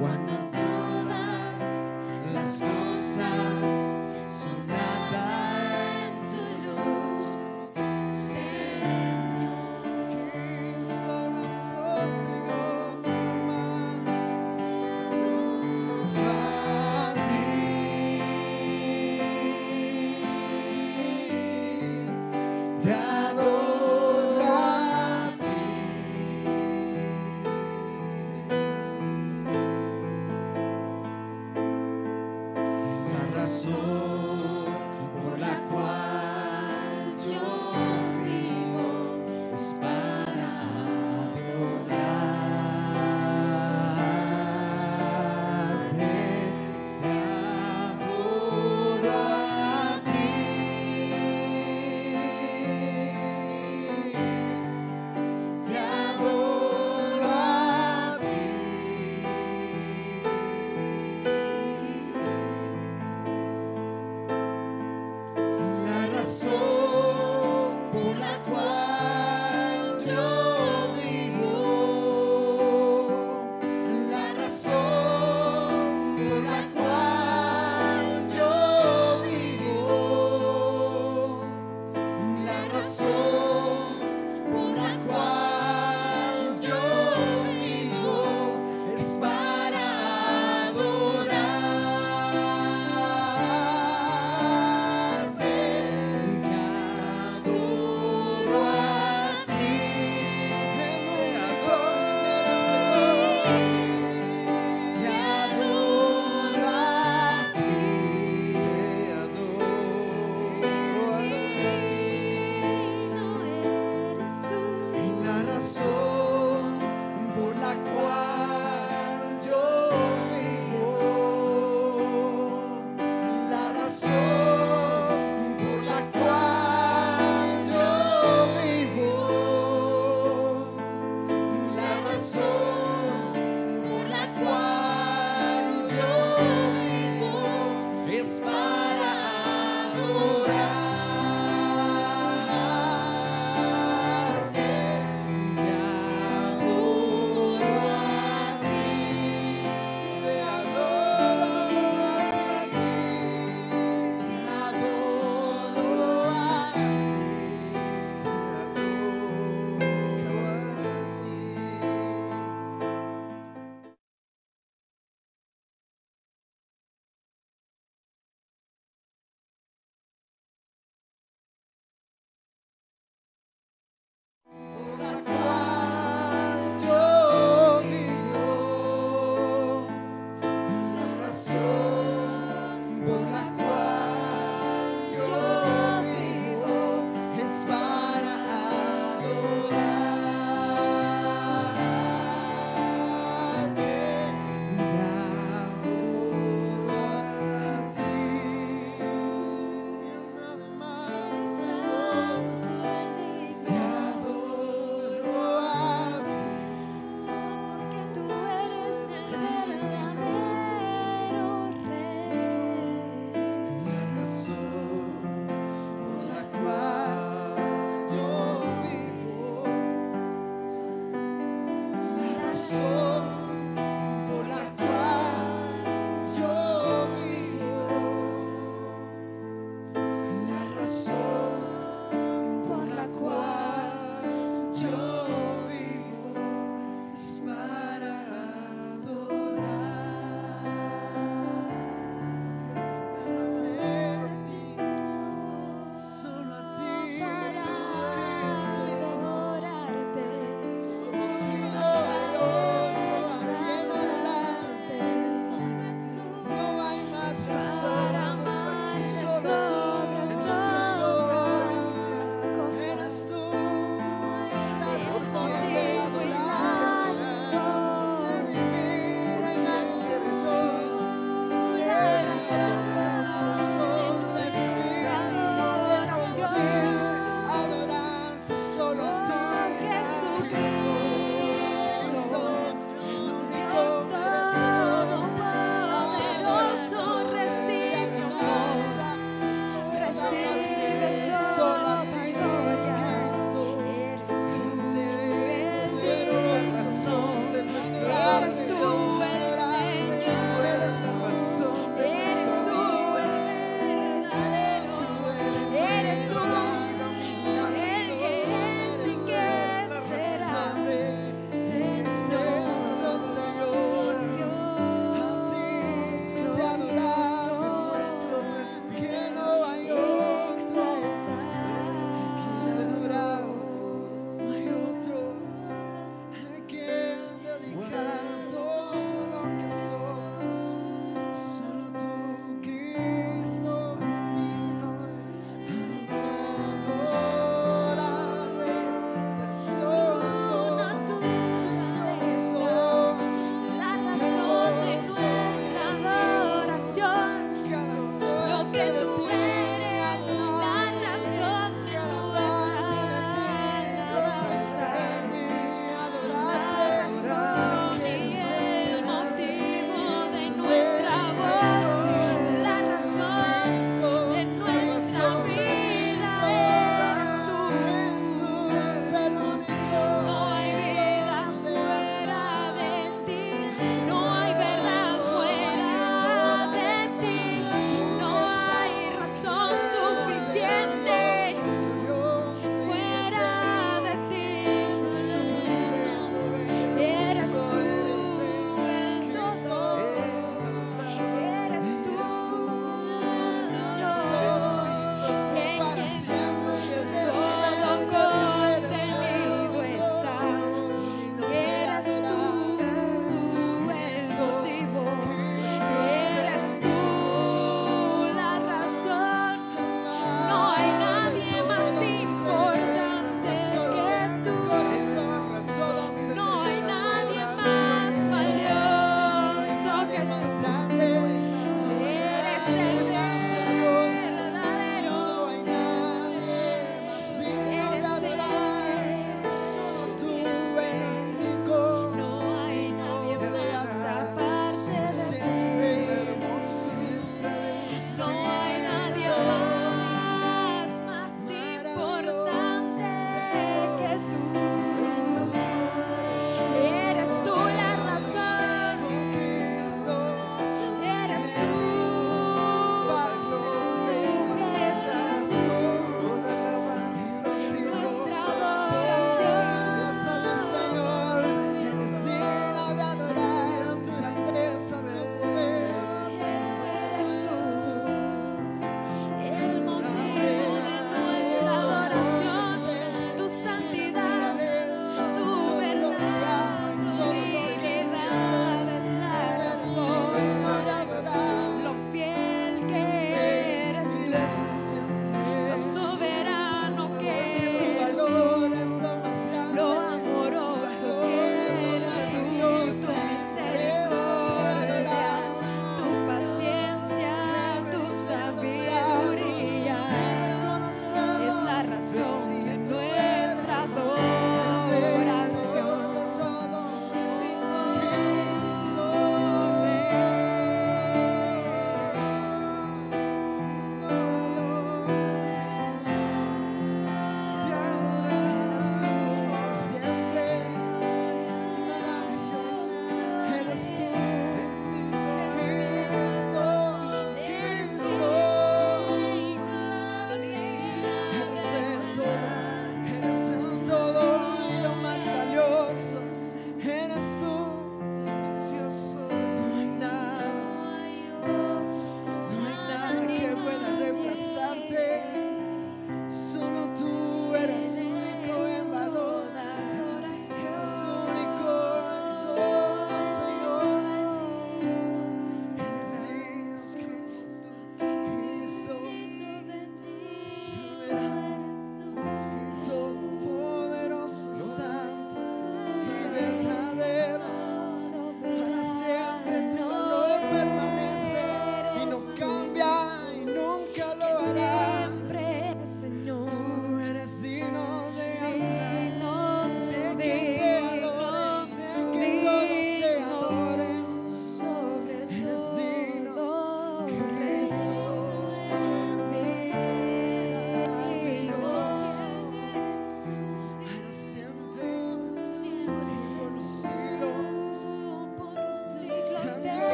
cuando todas las cosas son nada en tu luz, Señor. Que solo sos, Señor, a ti te adoro, a ti. La razón por la cual yo vivo es para adorarte. Te adoro a ti. Te adoro a ti.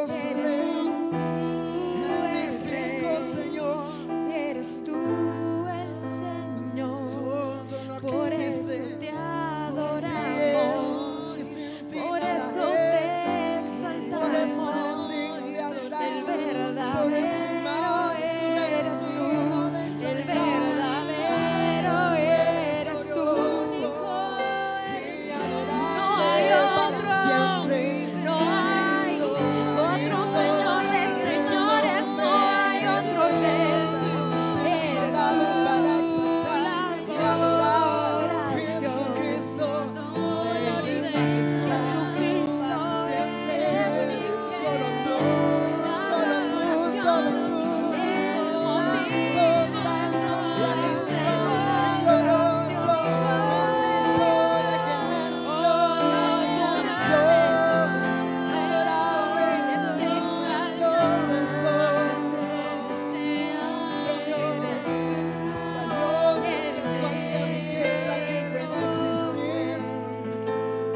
poderoso Eres Rey. tú, Magnífico Señor. eres tú el Señor. Todo lo que Por eso existe te por ti adoramos, es, y sin ti por nada eso es. te Por eso eres exaltamos. digno de adorar. El Por eso verdadero más eres digno tú, de el exaltar. verdadero eres tú, glorioso único y eres tú. adorable No hay para otro, siempre. no hay otro Señor de señores, no hay otro Rey. Eres tú la adoración. Jesucristo, Rey de Jesucristo, eres mi solo tú, solo tú, solo tú. Santo, santo, santo, glorioso, bendito de generación a generación. Adorable, glorioso. Señor, más valioso que cualquier riqueza que pueda existir.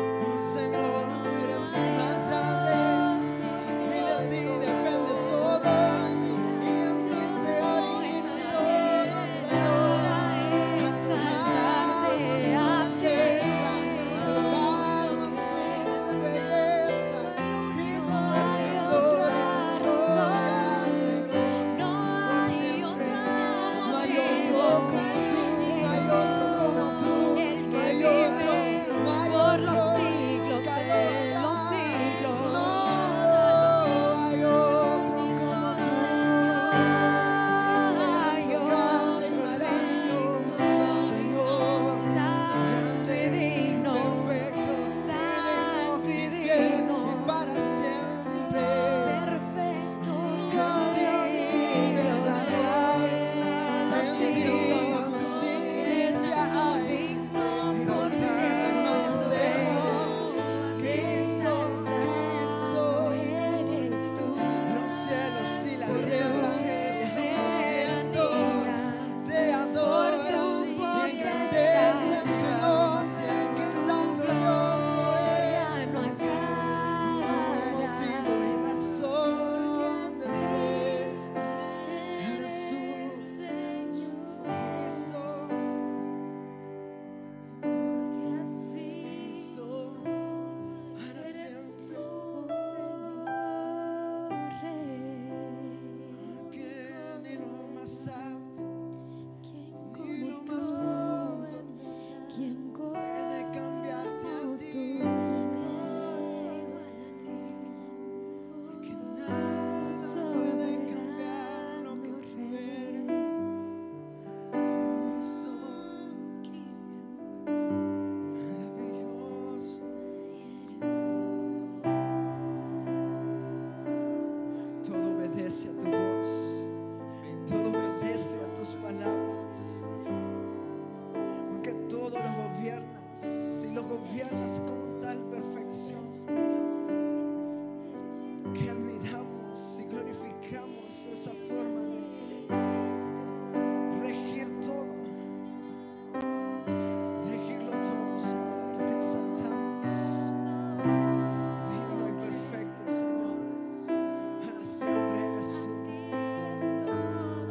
Oh Señor, eres el más grande y de ti depende todo y en ti se origina todo, Señor. Adoramos tu belleza y tu esplendor y tu gloria, Señor. No hay otro No hay otro como tú, no hay otro como tú, el no que hay vive otro, no hay por los otro, siglos nunca de lo los habrá. siglos. No hay otro como tú, excelso, grande y maravilloso, Señor, Santo y digno, perfecto, santo y fiel digno, y para siempre. perfecto, En ti verdad hay, en ti justicia hay, y por ti permanecemos. Cristo, Cristo, eres tú. los cielos y la tierra y los vientos te adoran y engrandecen tu nombre, que tan glorioso eres. Motivo y razón de ser, eres tú, Cristo, Cristo, para siempre. Que ni lo más alto ni lo más profundo puede cambiarte a ti, porque nada puede cambiar lo que tú eres. Cristo, maravilloso. Todo obedece a tu voz, todo obedece a tus palabras, porque todo lo gobiernas y lo gobiernas con tal perfección que admiramos y glorificamos esa forma de regir todo, regirlo todo, Señor. Te exaltamos, digno y perfecto, Señor. Para siempre eres tú. Perfecto.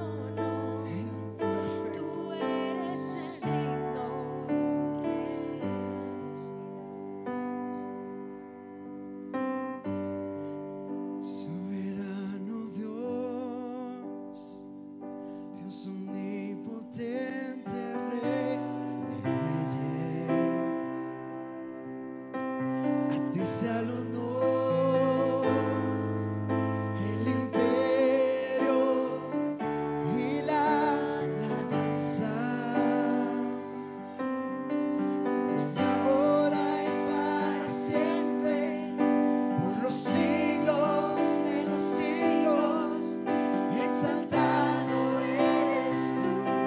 Tú eres el digno Soberano Dios, Dios omnipotente, Rey de reyes, a ti sea el honor, el imperio y la alabanza, desde ahora y para siempre, por los siglos de los siglos, exaltado eres tú,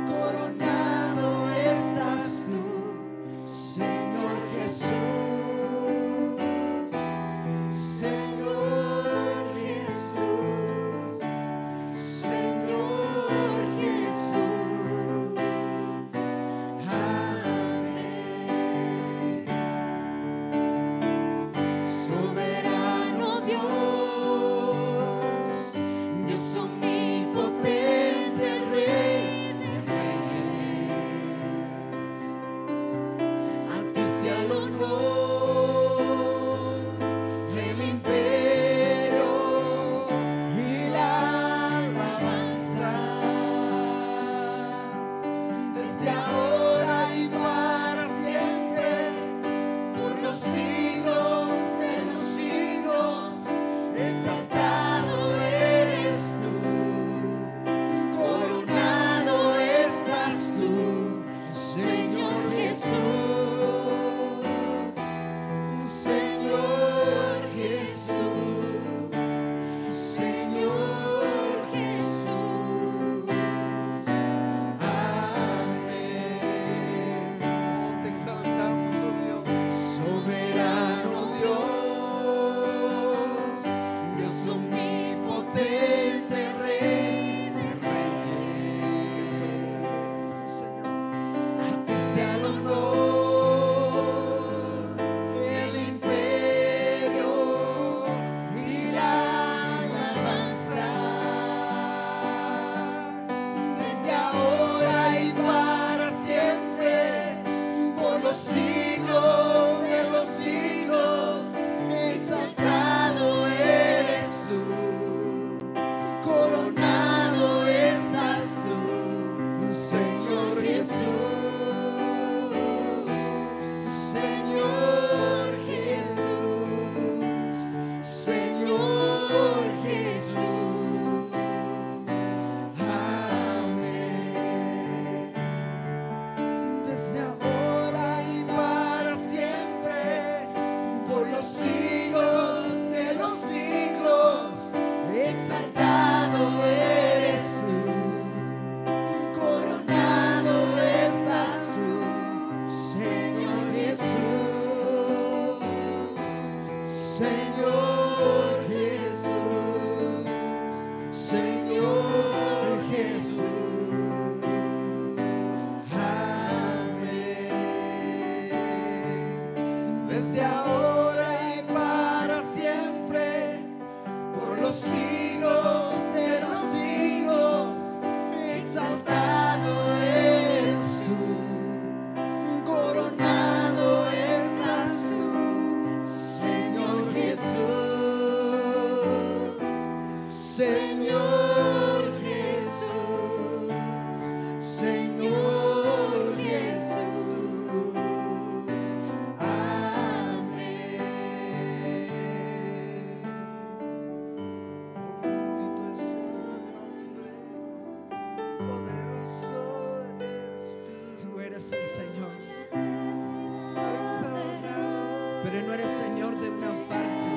coronado estás tú, Señor Jesús. los siglos de los siglos, exaltado eres tú, coronado estás tú, Señor Jesús, Señor Jesús, Señor Jesús. Amén. Te exaltamos, oh Dios. Soberano Dios, Dios omnipotente, Rey de reyes, a ti sea el honor, el imperio y la alabanza, desde ahora y para siempre, por los siglos de los siglos, exaltado eres tú, coronado estás tú, Señor Jesús, Señor Jesús, Señor Jesús. Amén. Desde ahora y para siempre, por los siglos de los siglos, exaltado eres tú, coronado estás tú, Señor Jesús, Señor Jesús, Señor Jesús. Amén. Desde ahora y para siempre, por los siglos de los siglos, exaltado eres tú, coronado estás tú, Señor Jesús, Señor Jesús, Señor Jesús. Amén. Bendito es tu nombre, poderoso eres tú. Tú eres el Señor, Exaltado. pero no eres Señor de una parte.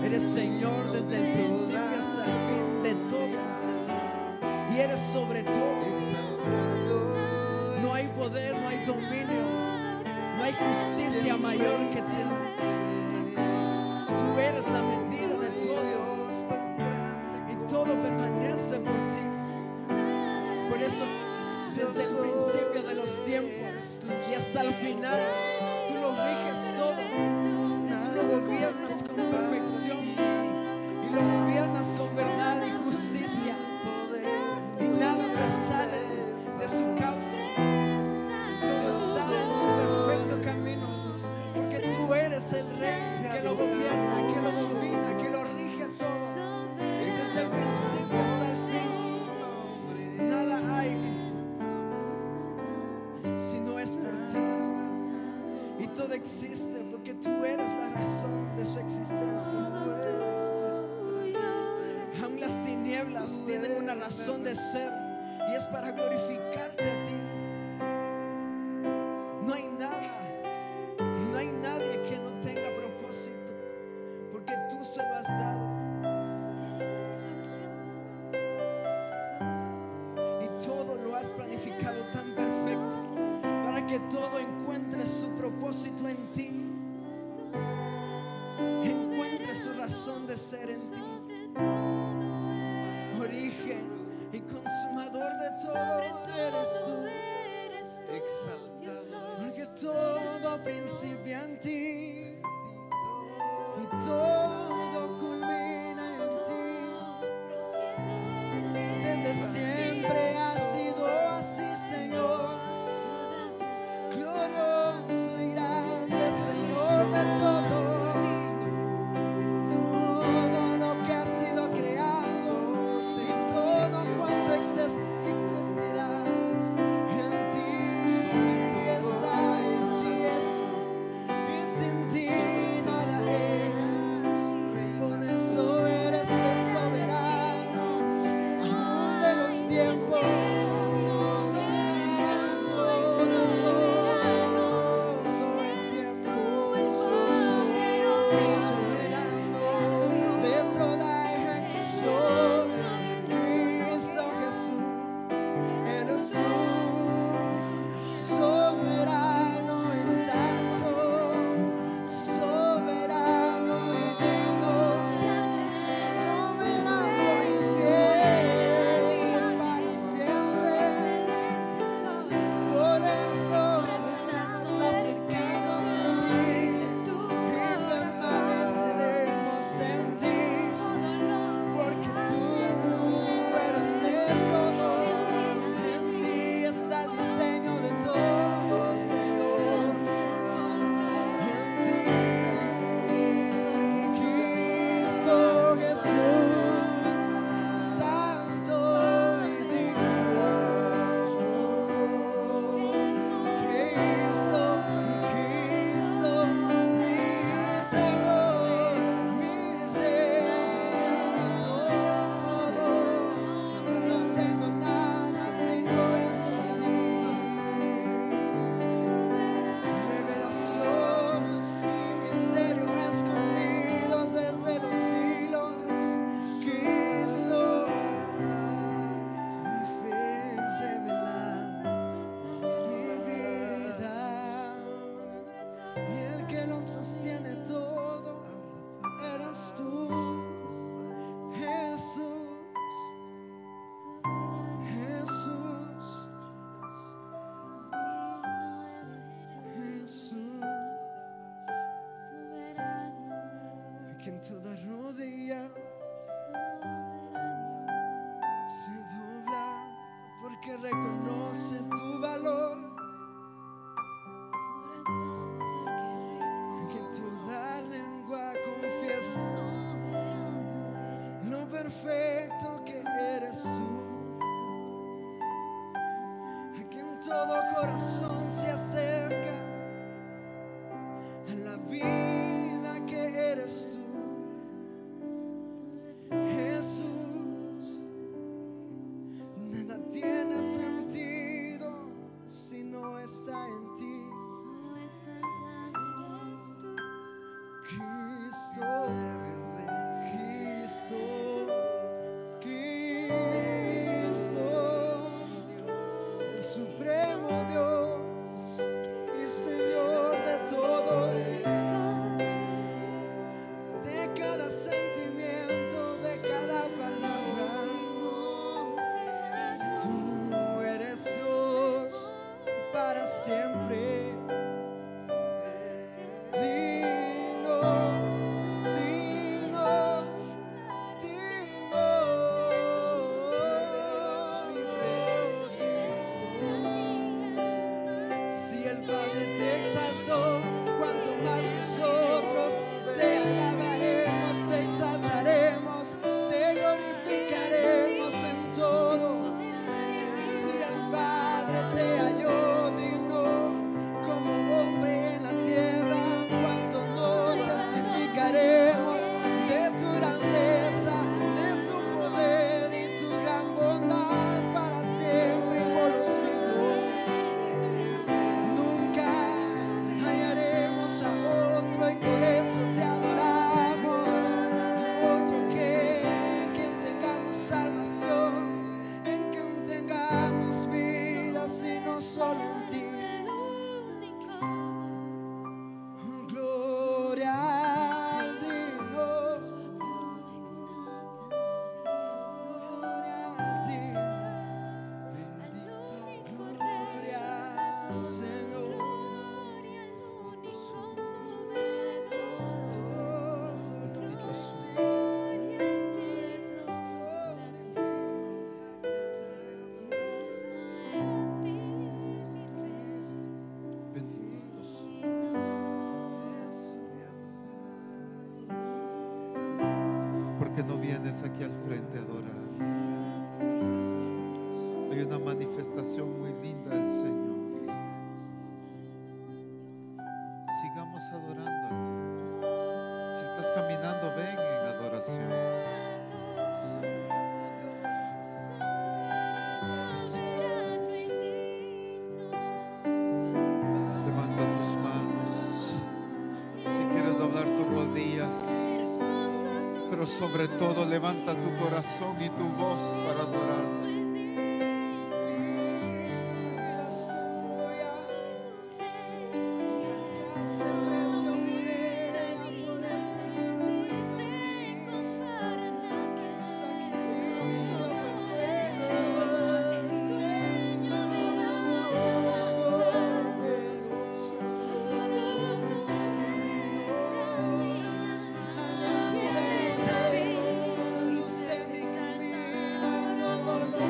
Eres Señor desde el principio hasta el fin de todo. Y eres sobre todo. No hay poder, no hay dominio, no hay justicia mayor que tú. Tú eres la medida de todo y todo permanece por ti. Por eso, desde el principio de los tiempos y hasta el final, tú lo riges todo. Tú lo gobiernas con perfección y lo gobiernas con verdad y justicia. Y nada se sale de su causa. Todo está en su perfecto camino, porque tú eres el Rey que lo gobierna, que lo domina, que lo rige todo. Y desde el principio hasta el fin, nada hay si no es por ti. Y todo existe porque tú eres la razón de su existencia. Aún las tinieblas tienen una razón de ser, y es para glorificarte a ti. No hay nada y no hay nadie que no tenga propósito, porque tú se lo has dado. Y todo lo has planificado tan perfecto para que todo encuentre su propósito en ti, encuentre su razón de ser en ti. Origen y consumador de todo eres tú, Exaltado. porque todo principia en ti y todo culmina en ti. Desde siempre ha sido así, Señor, glorioso y grande, Señor de todo. Todo lo que ha sido creado en toda rodilla se dobla porque reconoce tu valor. Que toda lengua confiesa lo perfecto que eres tú. A quien todo corazón se acerca a la vida que eres tú. Jesús, nada tiene sentido si no está en ti. Cristo, Cristo, Cristo, el supremo Dios y Señor de todo, de cada sentimiento, de cada palabra. Tú eres Dios para siempre. Digno, digno, digno, mi Rey Cristo. Si el Padre te exaltó, cuanto más nosotros te alabaremos, te exaltaremos, te glorificaremos en todo. Si el Padre te halló digno como hombre en la tierra, cuanto no testificaremos de tu grandeza, de tu poder y tu gran bondad para siempre y por los siglos. Nunca hallaremos a otro y por eso te adoramos, otro que en quien tengamos salvación, en quien tengamos vida, sino solo en ti. Gloria al Dios, gloria al Dios, gloria al Señor. Todo lo que Benditos. ¿Por qué no vienes aquí al frente a adorar? Hay una manifestación muy linda del Señor. Sigamos adorándole. Si estás caminando, ven en adoración. Levanta tus manos. Si quieres doblar tu rodilla. sobre todo, levanta tu corazón y tu voz para adorar. Usted me ilumina y todo lo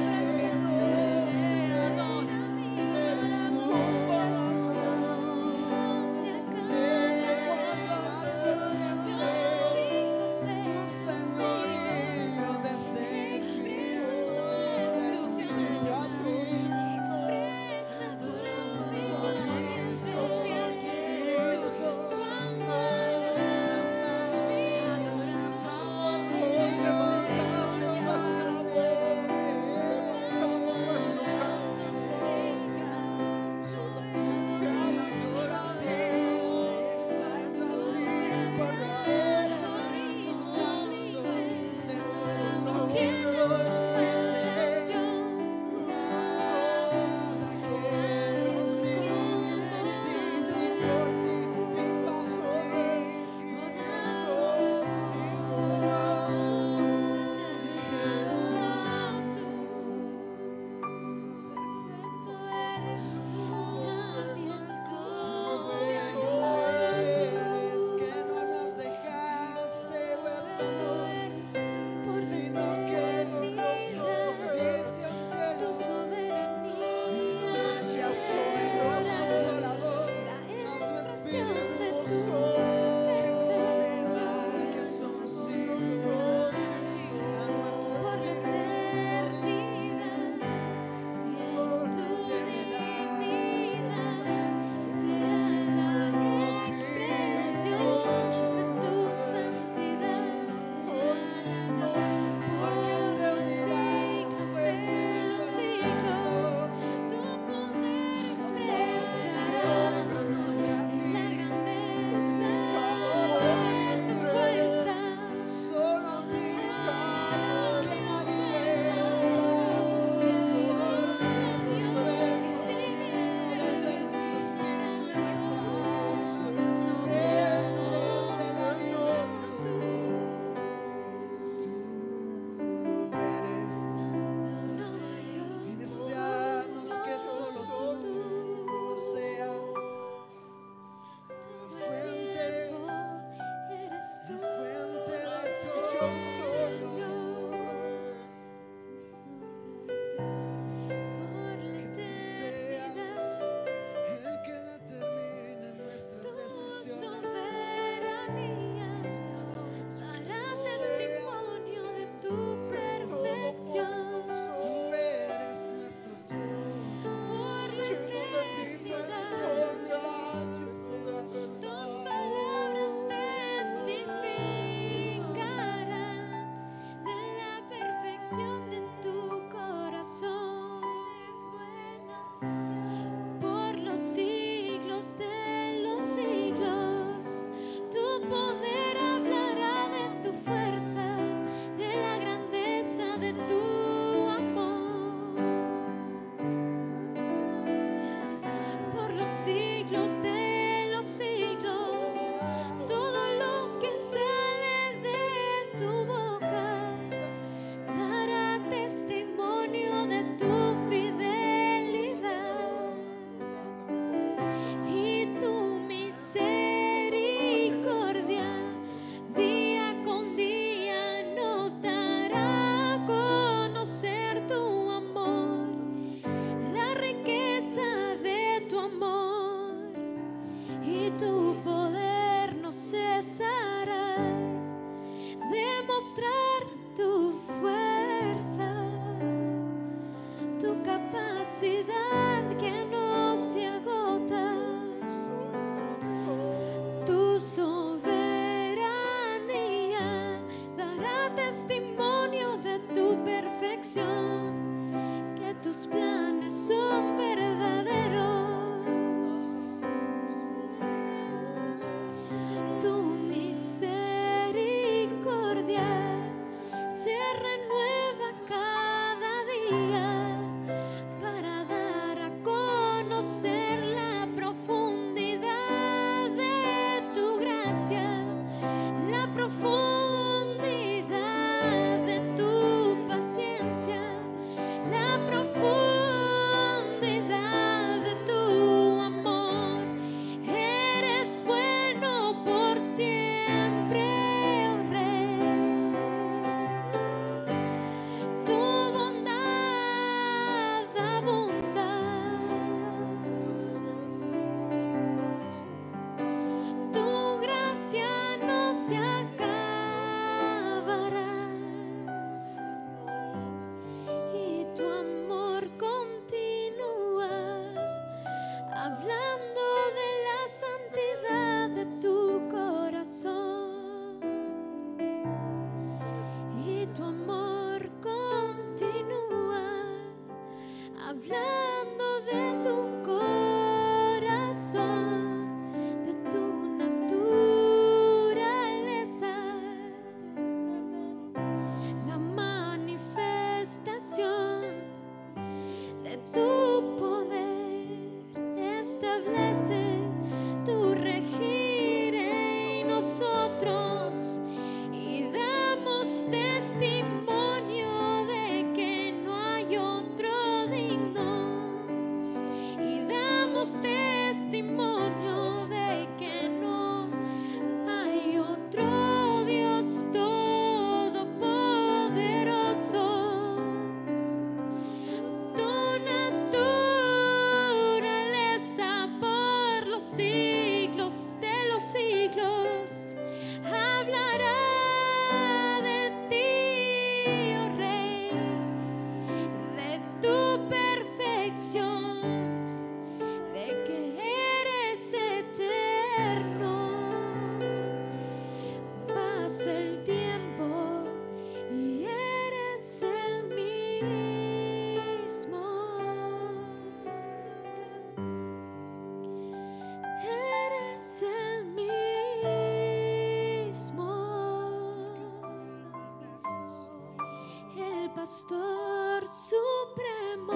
pastor supremo,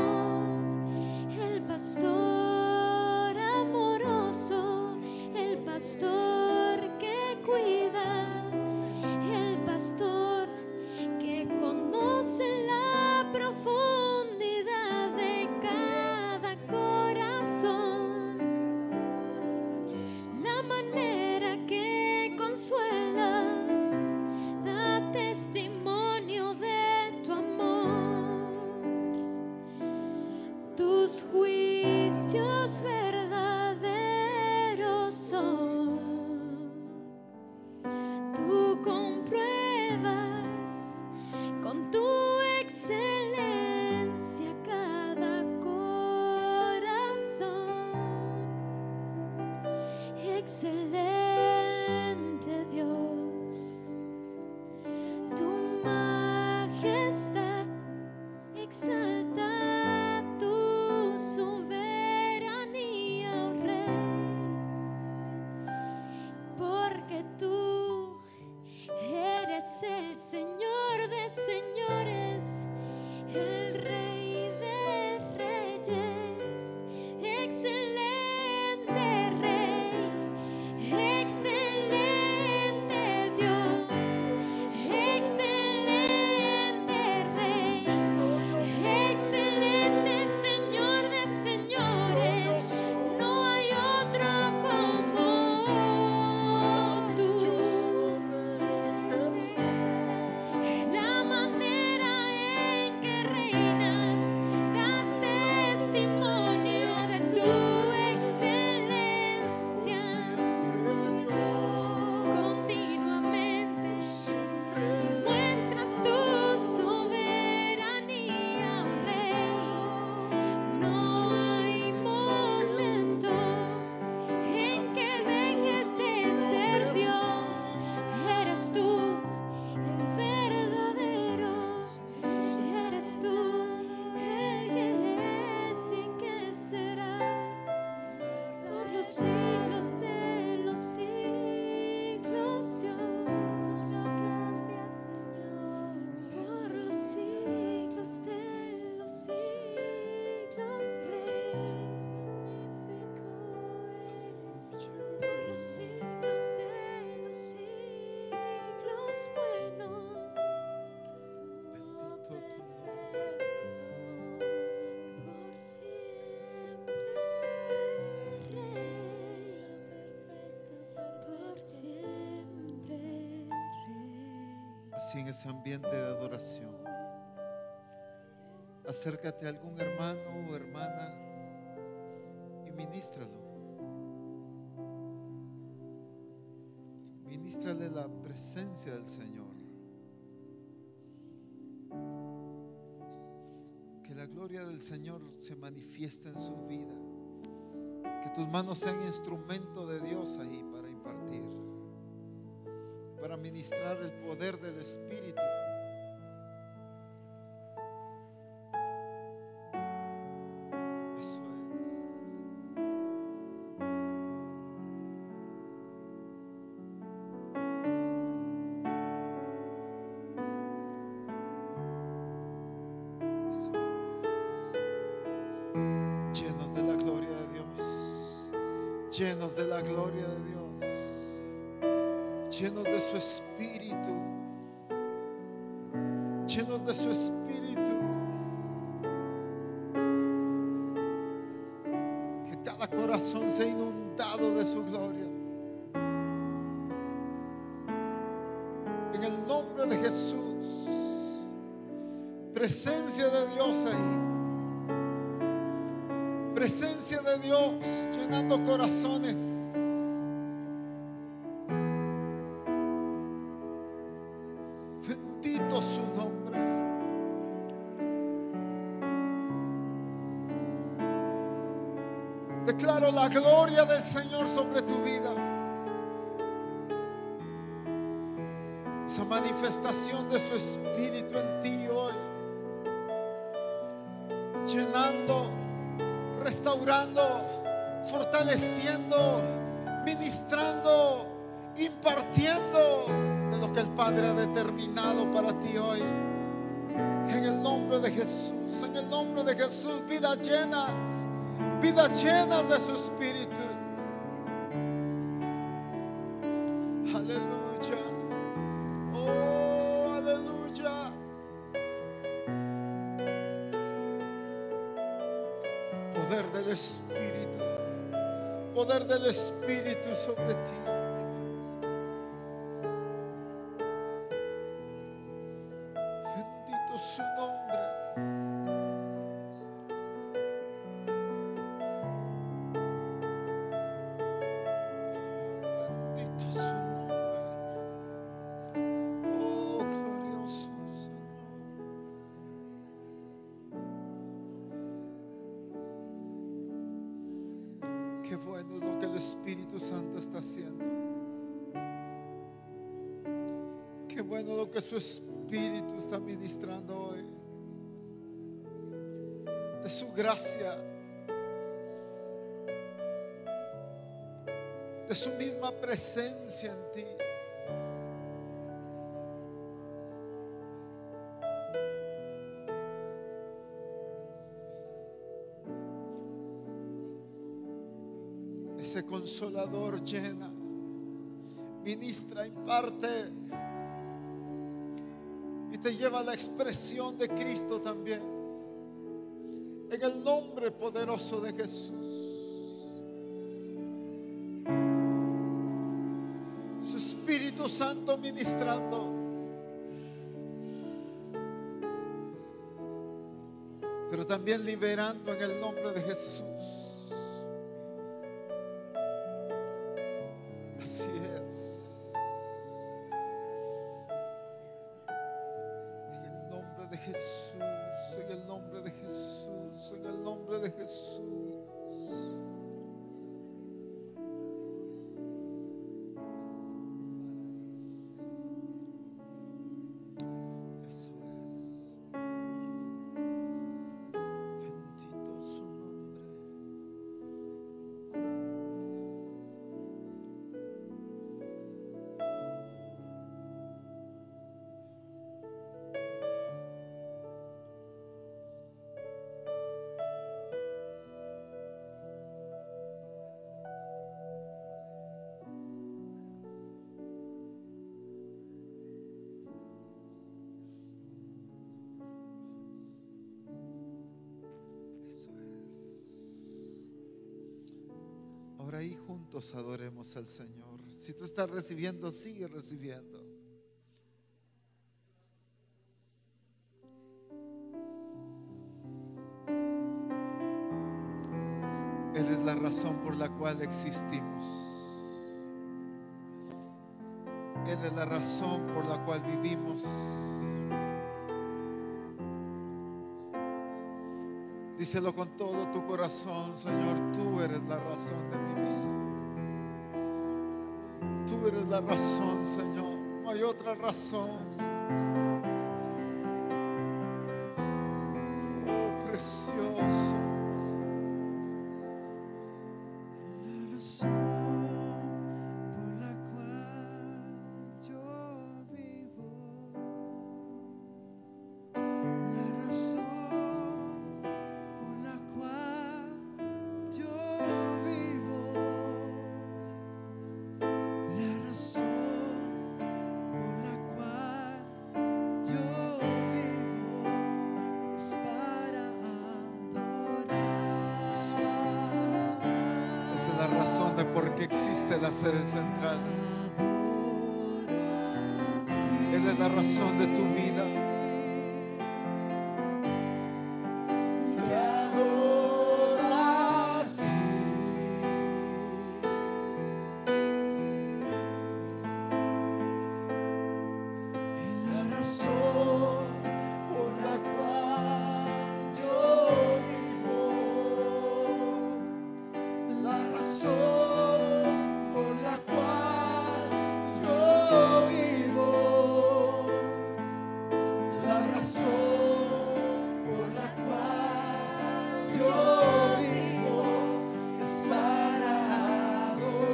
el pastor amoroso, el pastor que cuida, el pastor que conoce la profundidad de cada corazón, la manera que consuelas, da testimonio de tu amor, tus juicios verdaderos son, tú compruebas con tu excelencia cada corazón. Excelente Dios, tu majestad exalta tu soberanía, oh Rey, porque tú eres el Señor de señores, el Rey de reyes. Excelente Rey, excelente Dios, excelente Rey, excelente Señor de señores. No hay otro como tú. La manera en que reinas da testimonio de tu excelencia. Continuamente muestras tu soberanía, oh Rey. No hay momento en que dejes de ser Dios. Eres tú el verdadero, eres tú el que es y que será por los siglos de los siglos, Dios. No cambias, Señor, por los siglos de los siglos, Rey. Por los siglos de los siglos, bueno. Bendito tu nombre. Por siempre, Rey. Por siempre, Rey. Así en ese ambiente de adoración, acércate a algún hermano o hermana y ministralo. Ministrale la presencia del Señor. Que la gloria del Señor se manifieste en su vida. Que tus manos sean instrumento de Dios ahí para impartir, para ministrar el poder del Espíritu. Eso es. Eso es. Llenos de la gloria de Dios, llenos de la gloria de Dios, llenos de su Espíritu, llenos de su Espíritu. Que cada corazón sea inundado de su gloria. En el nombre de Jesús, presencia de Dios ahí. Presencia de Dios llenando corazones. Bendito su nombre. Declaro la gloria del Señor sobre tu vida. Esa manifestación de su Espíritu en ti hoy, llenando, restaurando, fortaleciendo, ministrando, impartiendo de lo que el Padre ha determinado para ti hoy. En el nombre nombre de Jesús, en el nombre de Jesús, vidas llenas de su Espíritu. Aleluya. Oh, aleluya. Poder del Espíritu sobre ti. Bendito su nombre. Bendito su nombre. Oh, glorioso Señor. Qué bueno es lo que el Espíritu Santo está haciendo. Qué bueno lo que su Espíritu está ministrando hoy. De su gracia, de su misma presencia en ti. Ese consolador llena, ministra, imparte y te lleva a la expresión de Cristo también, en el nombre poderoso de Jesús. Su Espíritu Santo ministrando, pero también liberando en el nombre de Jesús. Así es. En el nombre de Jesús, en el nombre de Jesús, en el nombre de Jesús. Eso es. Bendito su nombre. Eso es. Ahora ahí juntos adoremos al Señor. Si tú estás recibiendo, sigue recibiendo. Él es la razón por la cual existimos. Él es la razón por la cual vivimos. Díselo con todo tu corazón: Señor, tú eres la razón de mi vida. Tú eres la razón, Señor. No hay otra razón. Oh, precioso. La razón por la cual yo vivo, la razón por la cual yo vivo, la razón por la cual yo vivo es para adorar. Esa es la razón de por qué existe la sede central. Él es la razón de tu vida. Te adoro a ti. La razón por la cual yo vivo, la razón por la cual yo vivo, la razón por la cual yo vivo es para adorarte.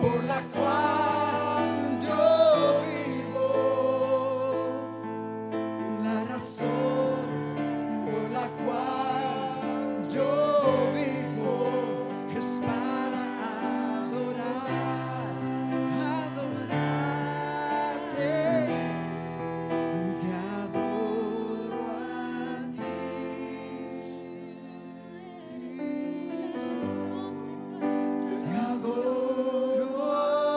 por la cual yo vivo, la razón por la cual yo vivo es para adorar, adorarte. Te adoro a ti. Te adoro a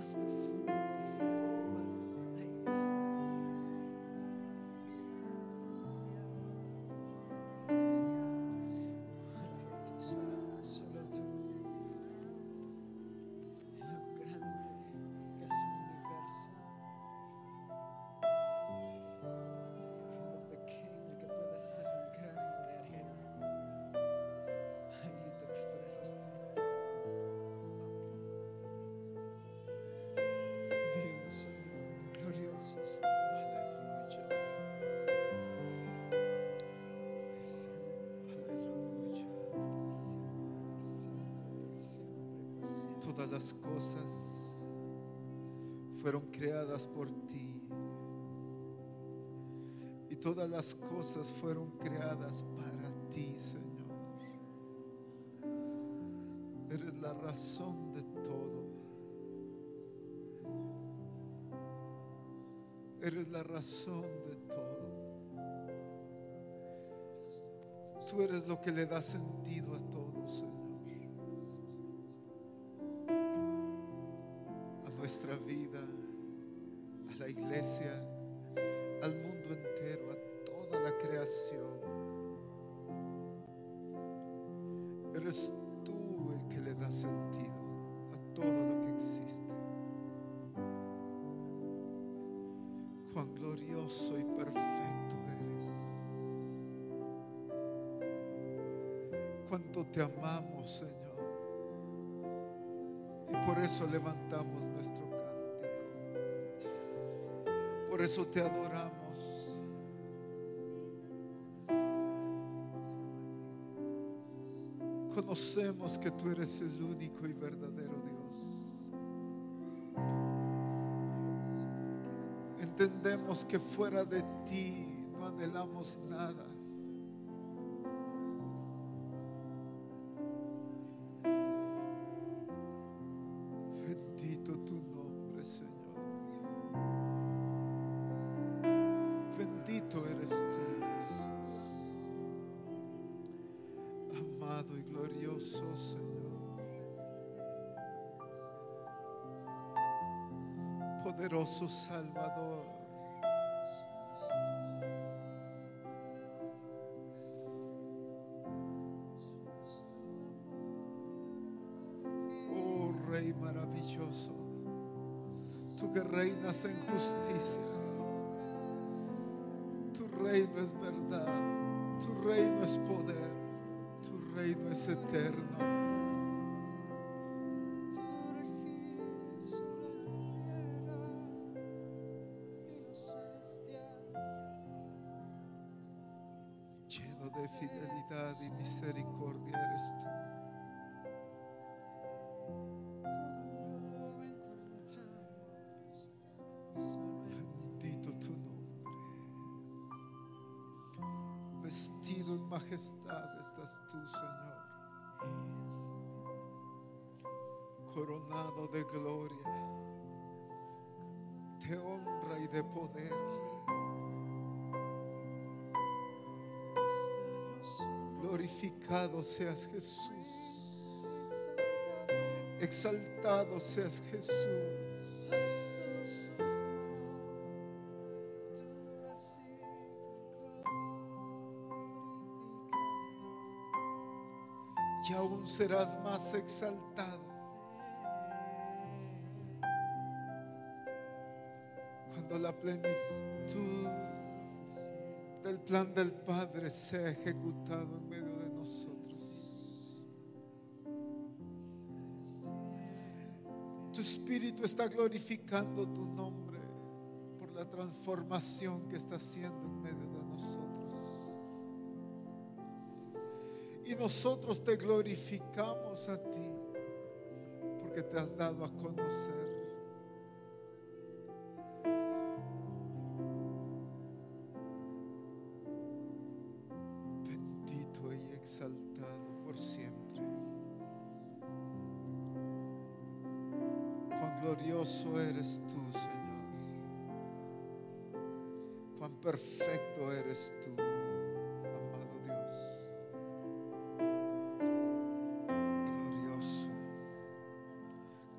más profundo del cielo. Ahí estás tú. Solo tú, en lo grande que es un universo, en lo pequeño que puede ser un grano de arena, ahí te expresas tú. Digno, Señor, glorioso, Señor. Aleluya. Todas las cosas fueron creadas por ti y todas las cosas fueron creadas para ti, Señor. Eres la razón de todo. Eres la razón de todo. Tú eres lo que le da sentido a todo, Señor. A nuestra vida, a la iglesia, al mundo entero, a toda la creación. Eres tú el que le da sentido a todo lo que existe. Cuán glorioso y perfecto eres. Cuánto te amamos, Señor. Y por eso levantamos nuestro cántico. Por eso te adoramos. Conocemos que tú eres el único y verdadero Dios. Entendemos que fuera de ti no anhelamos nada. Bendito tu nombre, Señor. Bendito eres tú, Jesús. Amado y glorioso Señor. Poderoso Salvador. Oh Rey maravilloso, tú que reinas en justicia. Tu reino es verdad, tu reino es poder, tu reino es eterno. Lleno de fidelidad y misericordia eres tú. Bendito tu nombre. Vestido en majestad estás tú, Señor. Coronado de gloria, de honra y de poder. Glorificado seas Jesús. Exaltado seas Jesús. Y aún serás más exaltado cuando la plenitud del plan del Padre sea ejecutado en medio de nosotros. Tu Espíritu está glorificando tu nombre por la transformación que está haciendo en medio de nosotros. Y nosotros te glorificamos a ti porque te has dado a conocer. Bendito y exaltado por siempre. Cuán glorioso eres tú, Señor. Cuán perfecto eres tú, amado Dios.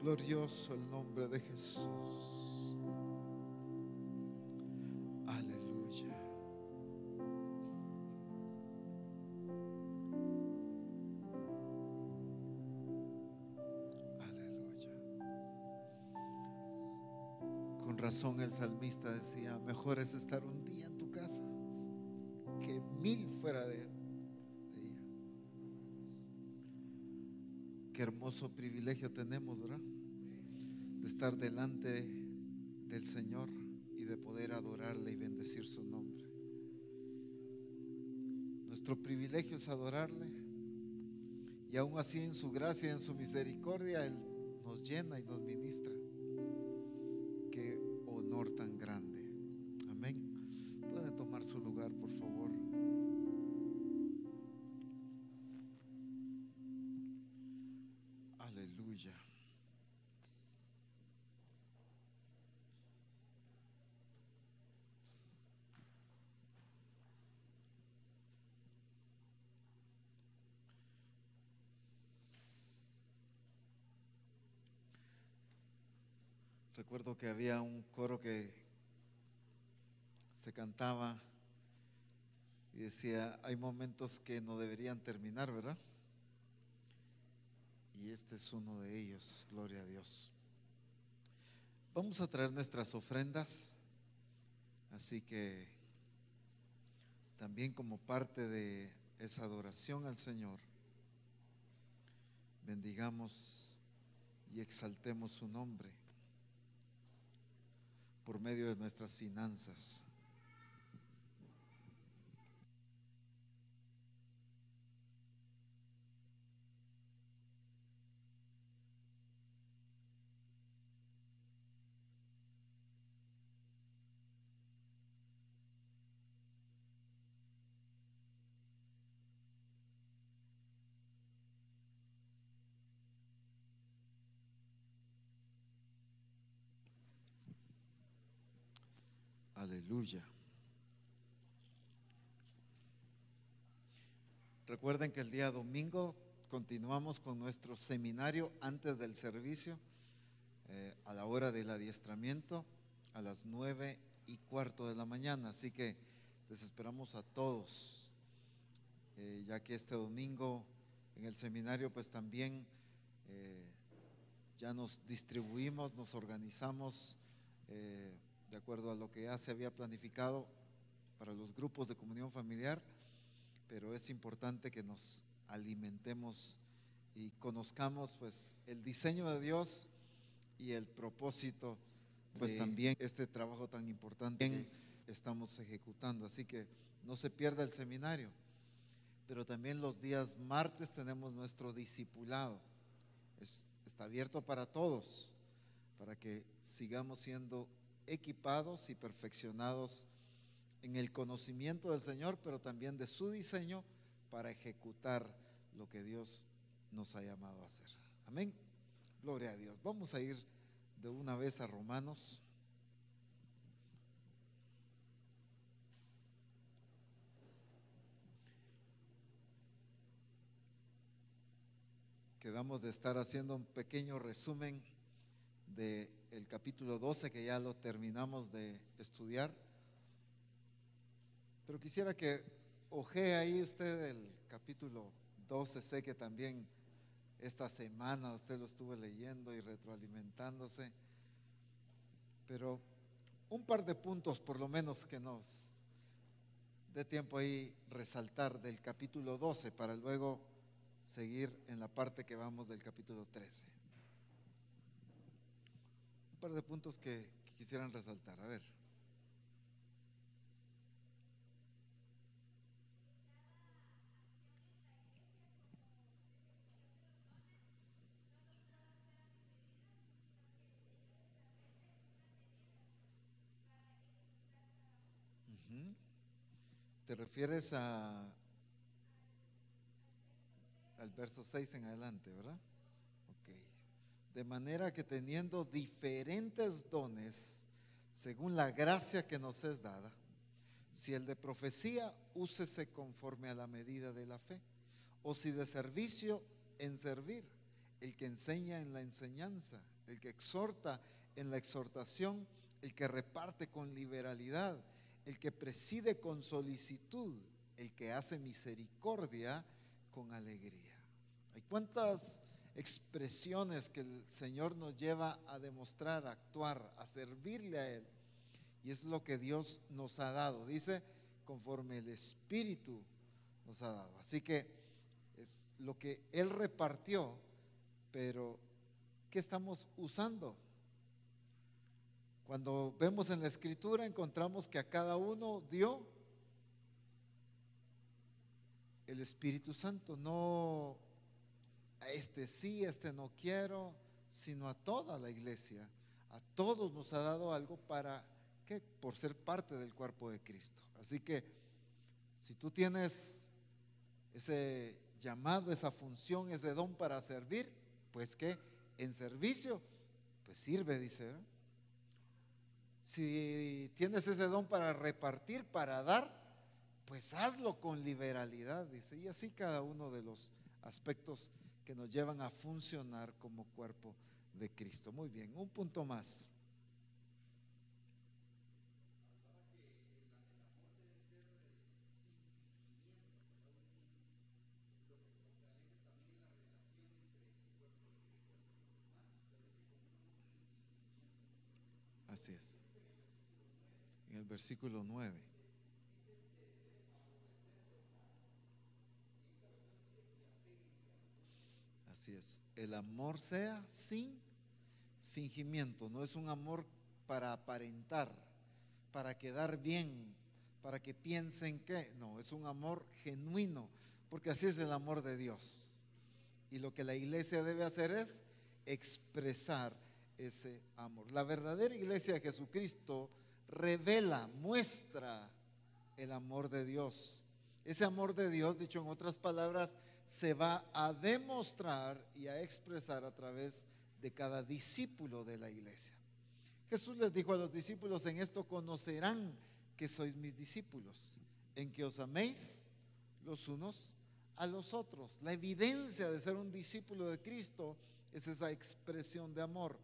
Glorioso el nombre de Jesús. Aleluya. Aleluya. Con razón el salmista decía, mejor es estar un día en tu casa que 1000 fuera de ella. Qué hermoso privilegio tenemos, ¿verdad? De estar delante del Señor y de poder adorarle y bendecir su nombre. Nuestro privilegio es adorarle, y aún así en su gracia y en su misericordia Él nos llena y nos ministra. Qué honor tan grande. Amén. Pueden tomar su lugar, por favor. Aleluya. Recuerdo que había un coro que se cantaba y decía, hay momentos que no deberían terminar, ¿verdad? Y este es uno de ellos, gloria a Dios. Vamos a traer nuestras ofrendas, así que también como parte de esa adoración al Señor, bendigamos y exaltemos su nombre por medio de nuestras finanzas. Aleluya. Recuerden que el día domingo continuamos con nuestro seminario antes del servicio, a la hora del adiestramiento, a las 9:15 de la mañana. Así que les esperamos a todos, ya que este domingo en el seminario pues también ya nos distribuimos, nos organizamos de acuerdo a lo que ya se había planificado para los grupos de comunión familiar, pero es importante que nos alimentemos y conozcamos pues el diseño de Dios y el propósito pues también este trabajo tan importante que estamos ejecutando. Así que no se pierda el seminario, pero también los días martes tenemos nuestro discipulado. Está abierto para todos, para que sigamos siendo equipados y perfeccionados en el conocimiento del Señor, pero también de su diseño para ejecutar lo que Dios nos ha llamado a hacer. Amén. Gloria a Dios. Vamos a ir de una vez a Romanos. Quedamos de estar haciendo un pequeño resumen del capítulo 12, que ya lo terminamos de estudiar, pero quisiera que ojee ahí usted el capítulo 12. Sé que también esta semana usted lo estuvo leyendo y retroalimentándose, pero un par de puntos por lo menos que nos dé tiempo ahí resaltar del capítulo 12 para luego seguir en la parte que vamos del capítulo 13. Un par de puntos que quisieran resaltar. A ver. ¿Te refieres al verso 6 en adelante, verdad? Ok. De manera que teniendo diferentes dones, según la gracia que nos es dada, si el de profecía, úsese conforme a la medida de la fe, o si de servicio, en servir, el que enseña en la enseñanza, el que exhorta en la exhortación, el que reparte con liberalidad, el que preside con solicitud, el que hace misericordia con alegría. Hay cuántas expresiones que el Señor nos lleva a demostrar, a actuar, a servirle a Él. Y es lo que Dios nos ha dado. Dice, conforme el Espíritu nos ha dado. Así que es lo que Él repartió, pero ¿qué estamos usando? Cuando vemos en la Escritura encontramos que a cada uno dio el Espíritu Santo, no a este sí, a este no quiero, sino a toda la iglesia. A todos nos ha dado algo para que por ser parte del cuerpo de Cristo. Así que si tú tienes ese llamado, esa función, ese don para servir, pues que en servicio, pues sirve, dice, ¿eh? Si tienes ese don para repartir, para dar, pues hazlo con liberalidad, dice. Y así cada uno de los aspectos que nos llevan a funcionar como cuerpo de Cristo. Muy bien, un punto más. Así es. En el versículo 9. Así es. El amor sea sin fingimiento. No es un amor para aparentar, para quedar bien, para que piensen que. No, es un amor genuino, porque así es el amor de Dios. Y lo que la iglesia debe hacer es expresar ese amor. La verdadera iglesia de Jesucristo revela, muestra el amor de Dios. Ese amor de Dios, dicho en otras palabras, se va a demostrar y a expresar a través de cada discípulo de la iglesia. Jesús les dijo a los discípulos: en esto conocerán que sois mis discípulos, en que os améis los unos a los otros. La evidencia de ser un discípulo de Cristo es esa expresión de amor.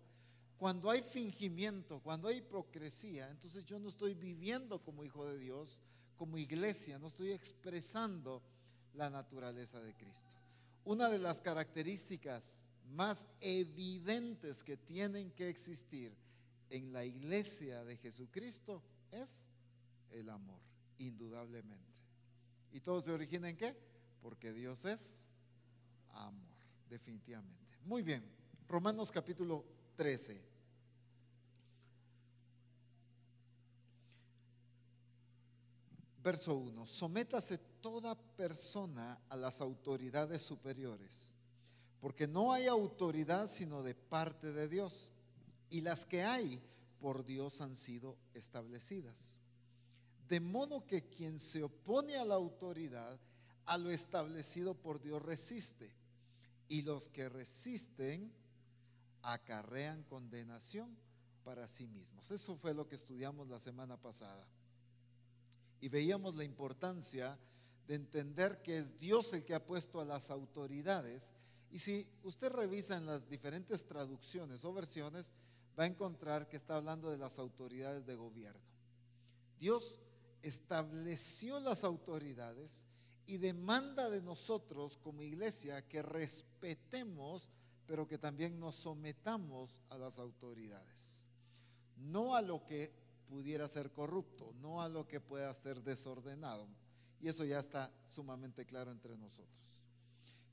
Cuando hay fingimiento, cuando hay hipocresía, entonces yo no estoy viviendo como hijo de Dios, como iglesia, no estoy expresando la naturaleza de Cristo. Una de las características más evidentes que tienen que existir en la iglesia de Jesucristo es el amor, indudablemente. ¿Y todo se origina en qué? Porque Dios es amor, definitivamente. Muy bien, Romanos capítulo 13. Verso 1: sométase toda persona a las autoridades superiores, porque no hay autoridad sino de parte de Dios, y las que hay por Dios han sido establecidas. De modo que quien se opone a la autoridad, a lo establecido por Dios resiste, y los que resisten acarrean condenación para sí mismos. Eso fue lo que estudiamos la semana pasada. Y veíamos la importancia de entender que es Dios el que ha puesto a las autoridades. Y si usted revisa en las diferentes traducciones o versiones, va a encontrar que está hablando de las autoridades de gobierno. Dios estableció las autoridades y demanda de nosotros como iglesia que respetemos, pero que también nos sometamos a las autoridades. No a lo que pudiera ser corrupto, no a lo que pueda ser desordenado. Y eso ya está sumamente claro entre nosotros.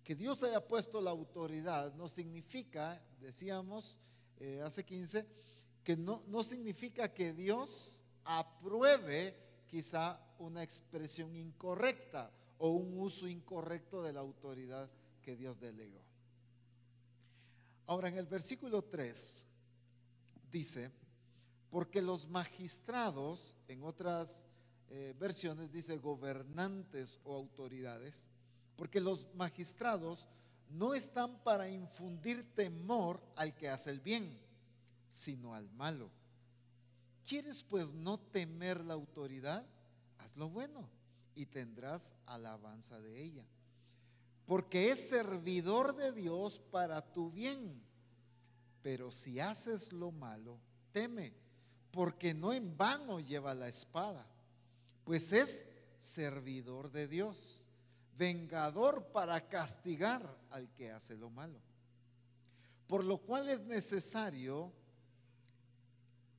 Que Dios haya puesto la autoridad no significa, decíamos hace 15, que no significa que Dios apruebe quizá una expresión incorrecta o un uso incorrecto de la autoridad que Dios delegó. Ahora, en el versículo 3 dice: porque los magistrados, en otras versiones dice gobernantes o autoridades, porque los magistrados no están para infundir temor al que hace el bien, sino al malo. ¿Quieres pues no temer la autoridad? Haz lo bueno y tendrás alabanza de ella. porque es servidor de Dios para tu bien. Pero si haces lo malo, teme, porque no en vano lleva la espada, pues es servidor de Dios, vengador para castigar al que hace lo malo. Por lo cual es necesario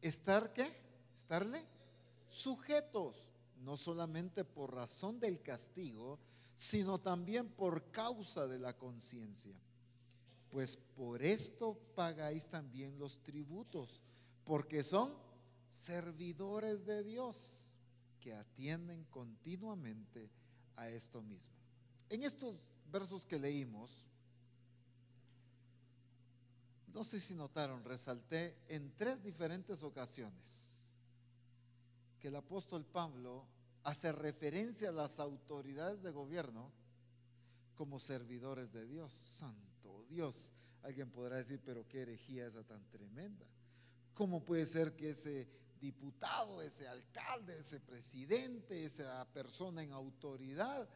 estarle sujetos, no solamente por razón del castigo, sino también por causa de la conciencia. Pues por esto pagáis también los tributos, porque son servidores de Dios que atienden continuamente a esto mismo. En estos versos que leímos, no sé si notaron, resalté en 3 diferentes ocasiones que el apóstol Pablo hace referencia a las autoridades de gobierno como servidores de Dios. Santo Dios, alguien podrá decir, pero qué herejía esa tan tremenda. ¿Cómo puede ser que ese diputado, ese alcalde, ese presidente, esa persona en autoridad,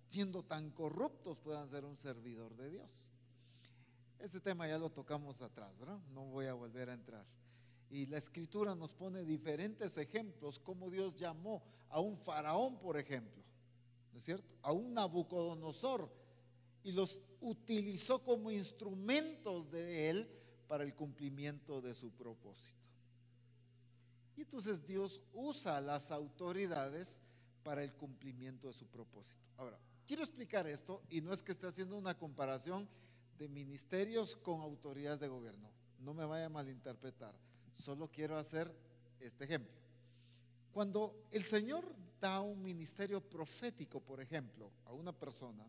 siendo tan corruptos, puedan ser un servidor de Dios? Ese tema ya lo tocamos atrás, ¿verdad? No voy a volver a entrar. Y la escritura nos pone diferentes ejemplos, como Dios llamó a un faraón, por ejemplo, ¿no es cierto? A un Nabucodonosor, y los utilizó como instrumentos de él para el cumplimiento de su propósito. Y entonces Dios usa a las autoridades para el cumplimiento de su propósito. Ahora, quiero explicar esto, y no es que esté haciendo una comparación de ministerios con autoridades de gobierno, no me vaya a malinterpretar, solo quiero hacer este ejemplo. Cuando el Señor da un ministerio profético, por ejemplo, a una persona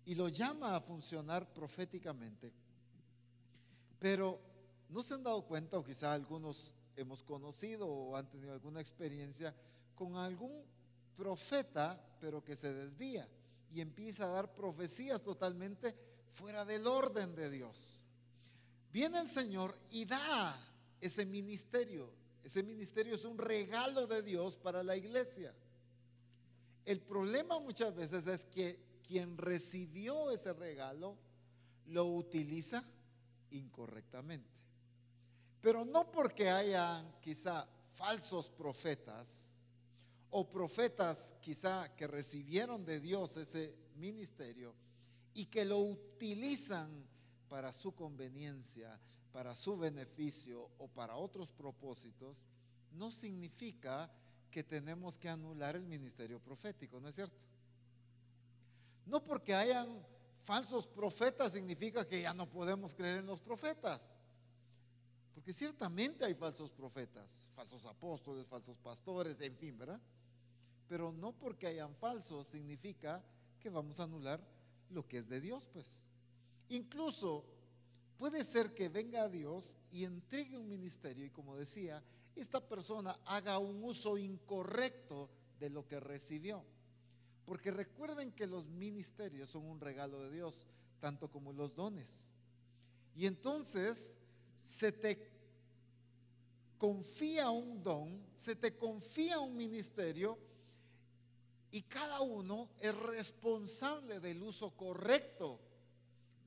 y lo llama a funcionar proféticamente, pero no se han dado cuenta, o quizá algunos hemos conocido o han tenido alguna experiencia con algún profeta, pero que se desvía y empieza a dar profecías totalmente fuera del orden de Dios. Viene el Señor y da ese ministerio. Ese ministerio es un regalo de Dios para la iglesia. El problema muchas veces es que quien recibió ese regalo lo utiliza incorrectamente. Pero no porque hayan quizá falsos profetas o profetas quizá que recibieron de Dios ese ministerio y que lo utilizan para su conveniencia, para su beneficio o para otros propósitos, no significa que tenemos que anular el ministerio profético, ¿no es cierto? No porque hayan falsos profetas significa que ya no podemos creer en los profetas, porque ciertamente hay falsos profetas, falsos apóstoles, falsos pastores, en fin, ¿verdad? Pero no porque hayan falsos significa que vamos a anular lo que es de Dios, pues. Incluso puede ser que venga Dios y entregue un ministerio y, como decía, esta persona haga un uso incorrecto de lo que recibió. Porque recuerden que los ministerios son un regalo de Dios, tanto como los dones. Y entonces se te confía un don, se te confía un ministerio, y cada uno es responsable del uso correcto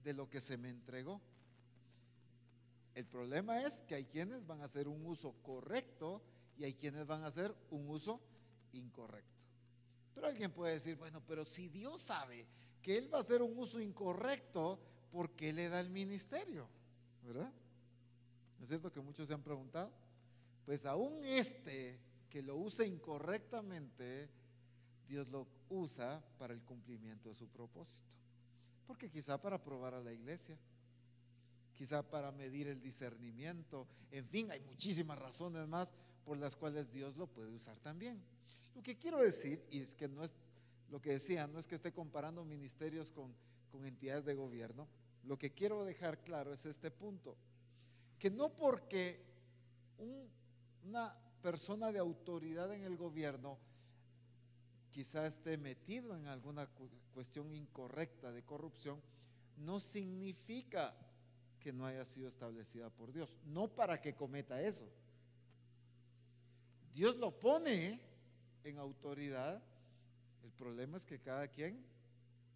de lo que se me entregó. El problema es que hay quienes van a hacer un uso correcto y hay quienes van a hacer un uso incorrecto. Pero alguien puede decir, bueno, pero si Dios sabe que Él va a hacer un uso incorrecto, ¿por qué le da el ministerio? ¿Verdad? ¿No es cierto que muchos se han preguntado? Pues aún que lo usa incorrectamente, Dios lo usa para el cumplimiento de su propósito. Porque quizá para probar a la iglesia, quizá para medir el discernimiento, en fin, hay muchísimas razones más por las cuales Dios lo puede usar también. Lo que quiero decir, y es que no es lo que decía, no es que esté comparando ministerios con entidades de gobierno, lo que quiero dejar claro es este punto, que no porque una persona de autoridad en el gobierno quizá esté metido en alguna cuestión incorrecta de corrupción, no significa que no haya sido establecida por Dios, no para que cometa eso. Dios lo pone en autoridad, el problema es que cada quien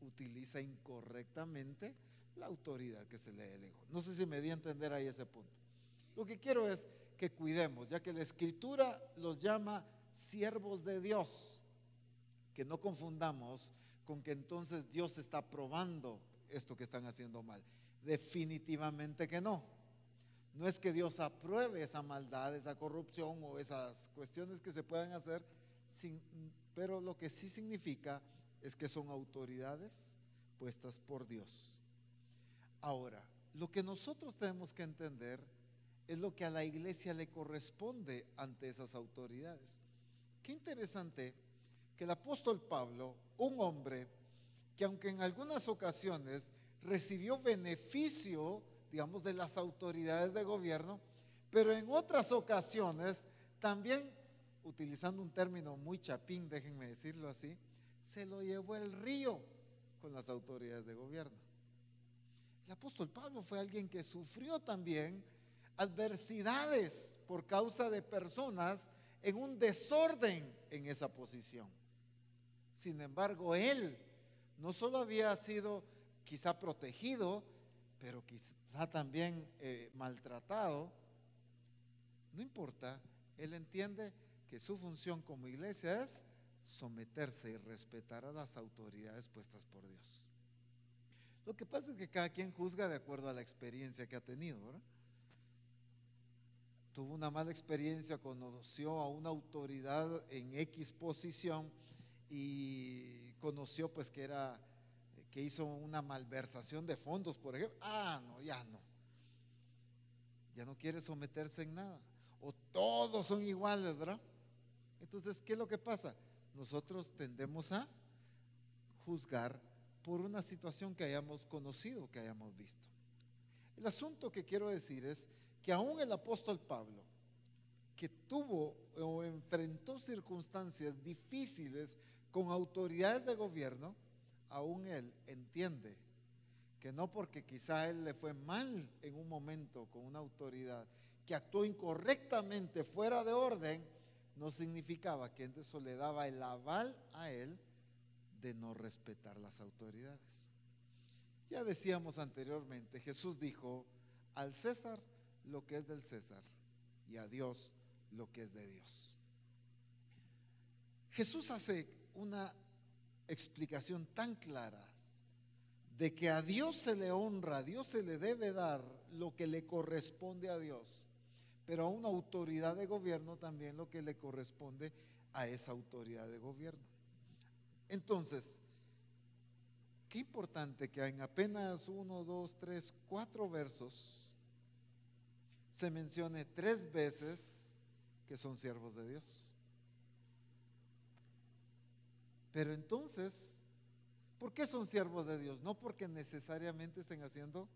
utiliza incorrectamente la autoridad que se le delegó. No sé si me di a entender ahí ese punto. Lo que quiero es que cuidemos, ya que la Escritura los llama siervos de Dios, que no confundamos con que entonces Dios está aprobando esto que están haciendo mal. Definitivamente que no. No es que Dios apruebe esa maldad, esa corrupción o esas cuestiones que se puedan hacer, pero lo que sí significa es que son autoridades puestas por Dios. Ahora, lo que nosotros tenemos que entender es lo que a la iglesia le corresponde ante esas autoridades. Qué interesante que el apóstol Pablo, un hombre que aunque en algunas ocasiones recibió beneficio, digamos, de las autoridades de gobierno, pero en otras ocasiones también, utilizando un término muy chapín, déjenme decirlo así, se lo llevó el río con las autoridades de gobierno. El apóstol Pablo fue alguien que sufrió también adversidades por causa de personas en un desorden en esa posición. Sin embargo, él no solo había sido quizá protegido, pero quizá también maltratado. No importa, él entiende que su función como iglesia es someterse y respetar a las autoridades puestas por Dios. Lo que pasa es que cada quien juzga de acuerdo a la experiencia que ha tenido, ¿verdad? Tuvo una mala experiencia, conoció a una autoridad en X posición y conoció pues que hizo una malversación de fondos, por ejemplo. No, ya no quiere someterse en nada, o todos son iguales, ¿verdad? Entonces, ¿qué es lo que pasa? Nosotros tendemos a juzgar por una situación que hayamos conocido, que hayamos visto. El asunto que quiero decir es que aún el apóstol Pablo, que tuvo o enfrentó circunstancias difíciles con autoridades de gobierno, aún él entiende que no porque quizá a él le fue mal en un momento con una autoridad que actuó incorrectamente, fuera de orden, no significaba que eso le daba el aval a él de no respetar las autoridades. Ya decíamos anteriormente, Jesús dijo: al César lo que es del César y a Dios lo que es de Dios. Jesús hace una explicación tan clara de que a Dios se le honra, a Dios se le debe dar lo que le corresponde a Dios, pero a una autoridad de gobierno también lo que le corresponde a esa autoridad de gobierno. Entonces, qué importante que en apenas 1, 2, 3, 4 versos se mencione 3 veces que son siervos de Dios. Pero entonces, ¿por qué son siervos de Dios? No porque necesariamente estén haciendo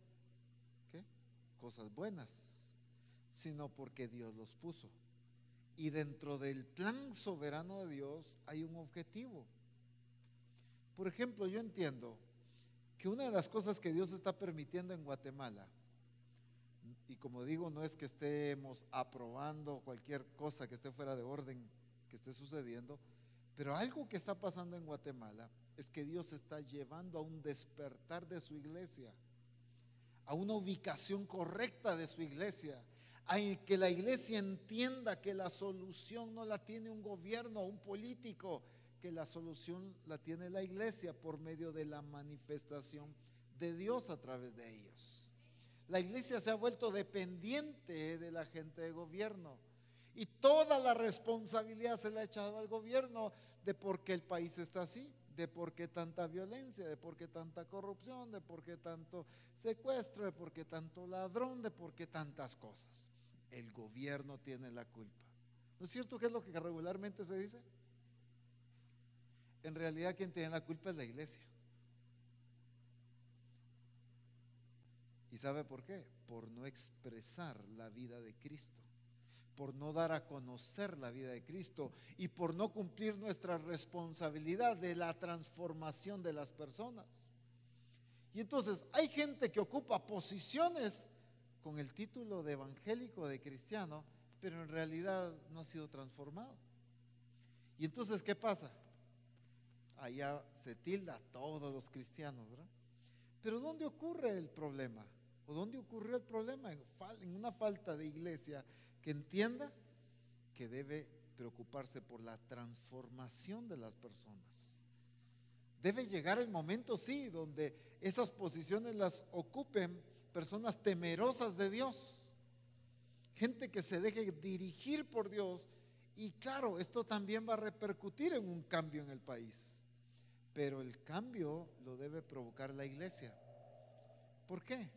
¿qué? Cosas buenas, sino porque Dios los puso. Y dentro del plan soberano de Dios hay un objetivo. Por ejemplo, yo entiendo que una de las cosas que Dios está permitiendo en Guatemala, y como digo, no es que estemos aprobando cualquier cosa que esté fuera de orden que esté sucediendo, pero algo que está pasando en Guatemala es que Dios está llevando a un despertar de su iglesia, a una ubicación correcta de su iglesia, a que la iglesia entienda que la solución no la tiene un gobierno o un político, que la solución la tiene la iglesia por medio de la manifestación de Dios a través de ellos. La iglesia se ha vuelto dependiente de la gente de gobierno y toda la responsabilidad se le ha echado al gobierno de por qué el país está así, de por qué tanta violencia, de por qué tanta corrupción, de por qué tanto secuestro, de por qué tanto ladrón, de por qué tantas cosas. El gobierno tiene la culpa. ¿No es cierto que es lo que regularmente se dice? En realidad quien tiene la culpa es la iglesia. ¿Y sabe por qué? Por no expresar la vida de Cristo, por no dar a conocer la vida de Cristo y por no cumplir nuestra responsabilidad de la transformación de las personas. Y entonces hay gente que ocupa posiciones con el título de evangélico, de cristiano, pero en realidad no ha sido transformado. Y entonces, ¿qué pasa? allá se tilda a todos los cristianos, ¿verdad? Pero ¿dónde ocurre el problema? ¿O dónde ocurrió el problema? En una falta de iglesia que entienda que debe preocuparse por la transformación de las personas. Debe llegar el momento, sí, donde esas posiciones las ocupen personas temerosas de Dios, gente que se deje dirigir por Dios. Y claro, esto también va a repercutir en un cambio en el país, pero el cambio lo debe provocar la iglesia. ¿Por qué?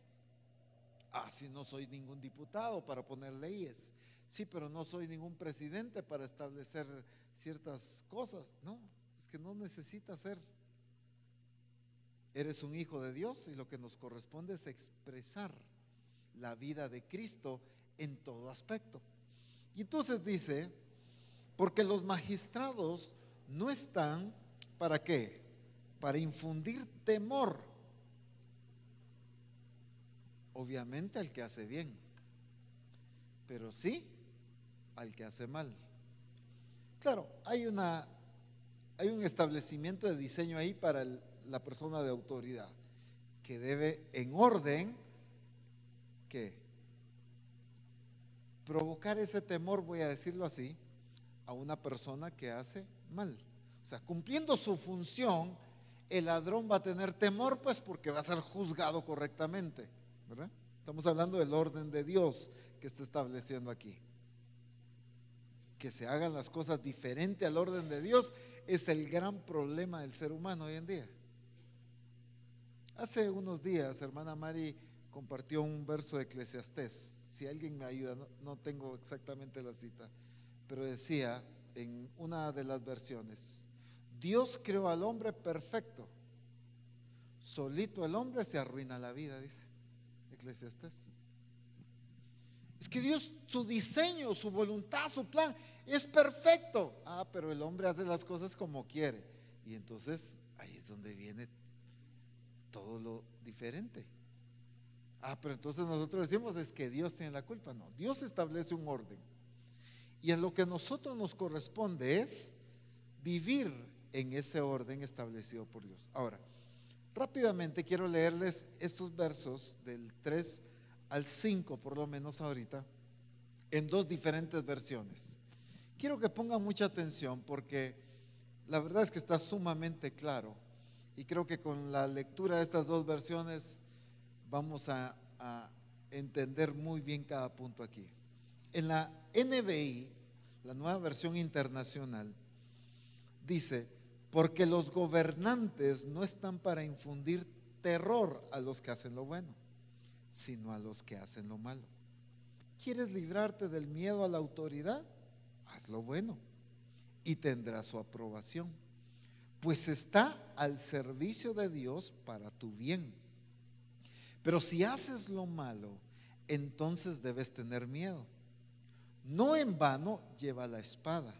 Si no soy ningún diputado para poner leyes, sí, pero no soy ningún presidente para establecer ciertas cosas. No, es que no necesitas ser. Eres un hijo de Dios y lo que nos corresponde es expresar la vida de Cristo en todo aspecto. Y entonces dice, porque los magistrados no están, ¿para qué? Para infundir temor, obviamente al que hace bien, pero sí al que hace mal. Claro, hay un establecimiento de diseño ahí para la persona de autoridad, que debe en orden, ¿qué? Provocar ese temor, voy a decirlo así, a una persona que hace mal. O sea, cumpliendo su función, el ladrón va a tener temor, pues porque va a ser juzgado correctamente, ¿verdad? Estamos hablando del orden de Dios que está estableciendo aquí. Que se hagan las cosas diferente al orden de Dios es el gran problema del ser humano hoy en día. Hace unos días, hermana Mari compartió un verso de Eclesiastés. Si alguien me ayuda, no tengo exactamente la cita, pero decía en una de las versiones: Dios creó al hombre perfecto, solito el hombre se arruina la vida, dice Eclesiastés. Es que Dios, su diseño, su voluntad, su plan es perfecto. Pero el hombre hace las cosas como quiere. Y entonces ahí es donde viene todo lo diferente. Pero entonces nosotros decimos es que Dios tiene la culpa. No, Dios establece un orden. Y en lo que a nosotros nos corresponde es vivir en ese orden establecido por Dios. Ahora, rápidamente quiero leerles estos versos del 3 al 5, por lo menos ahorita, en dos diferentes versiones. Quiero que pongan mucha atención porque la verdad es que está sumamente claro y creo que con la lectura de estas dos versiones vamos a entender muy bien cada punto aquí. En la NBI, la Nueva Versión Internacional, dice: porque los gobernantes no están para infundir terror a los que hacen lo bueno, sino a los que hacen lo malo. ¿Quieres librarte del miedo a la autoridad? Haz lo bueno y tendrás su aprobación, pues está al servicio de Dios para tu bien. Pero si haces lo malo, entonces debes tener miedo. No en vano lleva la espada,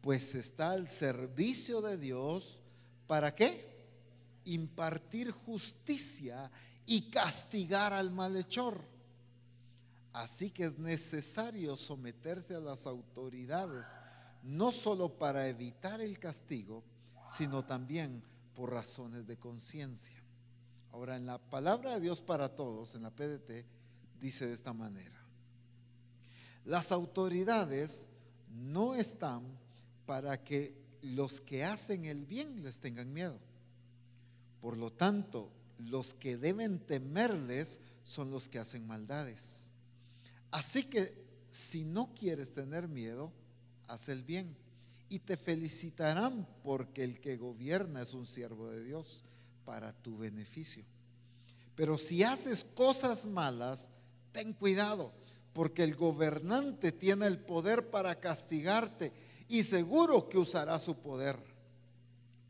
pues está al servicio de Dios. ¿Para qué? Impartir justicia y castigar al malhechor. Así que es necesario someterse a las autoridades, no solo para evitar el castigo, sino también por razones de conciencia. Ahora, en la palabra de Dios para todos, en la PDT, dice de esta manera: las autoridades no están para que los que hacen el bien les tengan miedo. Por lo tanto, los que deben temerles son los que hacen maldades. Así que si no quieres tener miedo, haz el bien y te felicitarán, porque el que gobierna es un siervo de Dios para tu beneficio. Pero si haces cosas malas, ten cuidado, porque el gobernante tiene el poder para castigarte y seguro que usará su poder.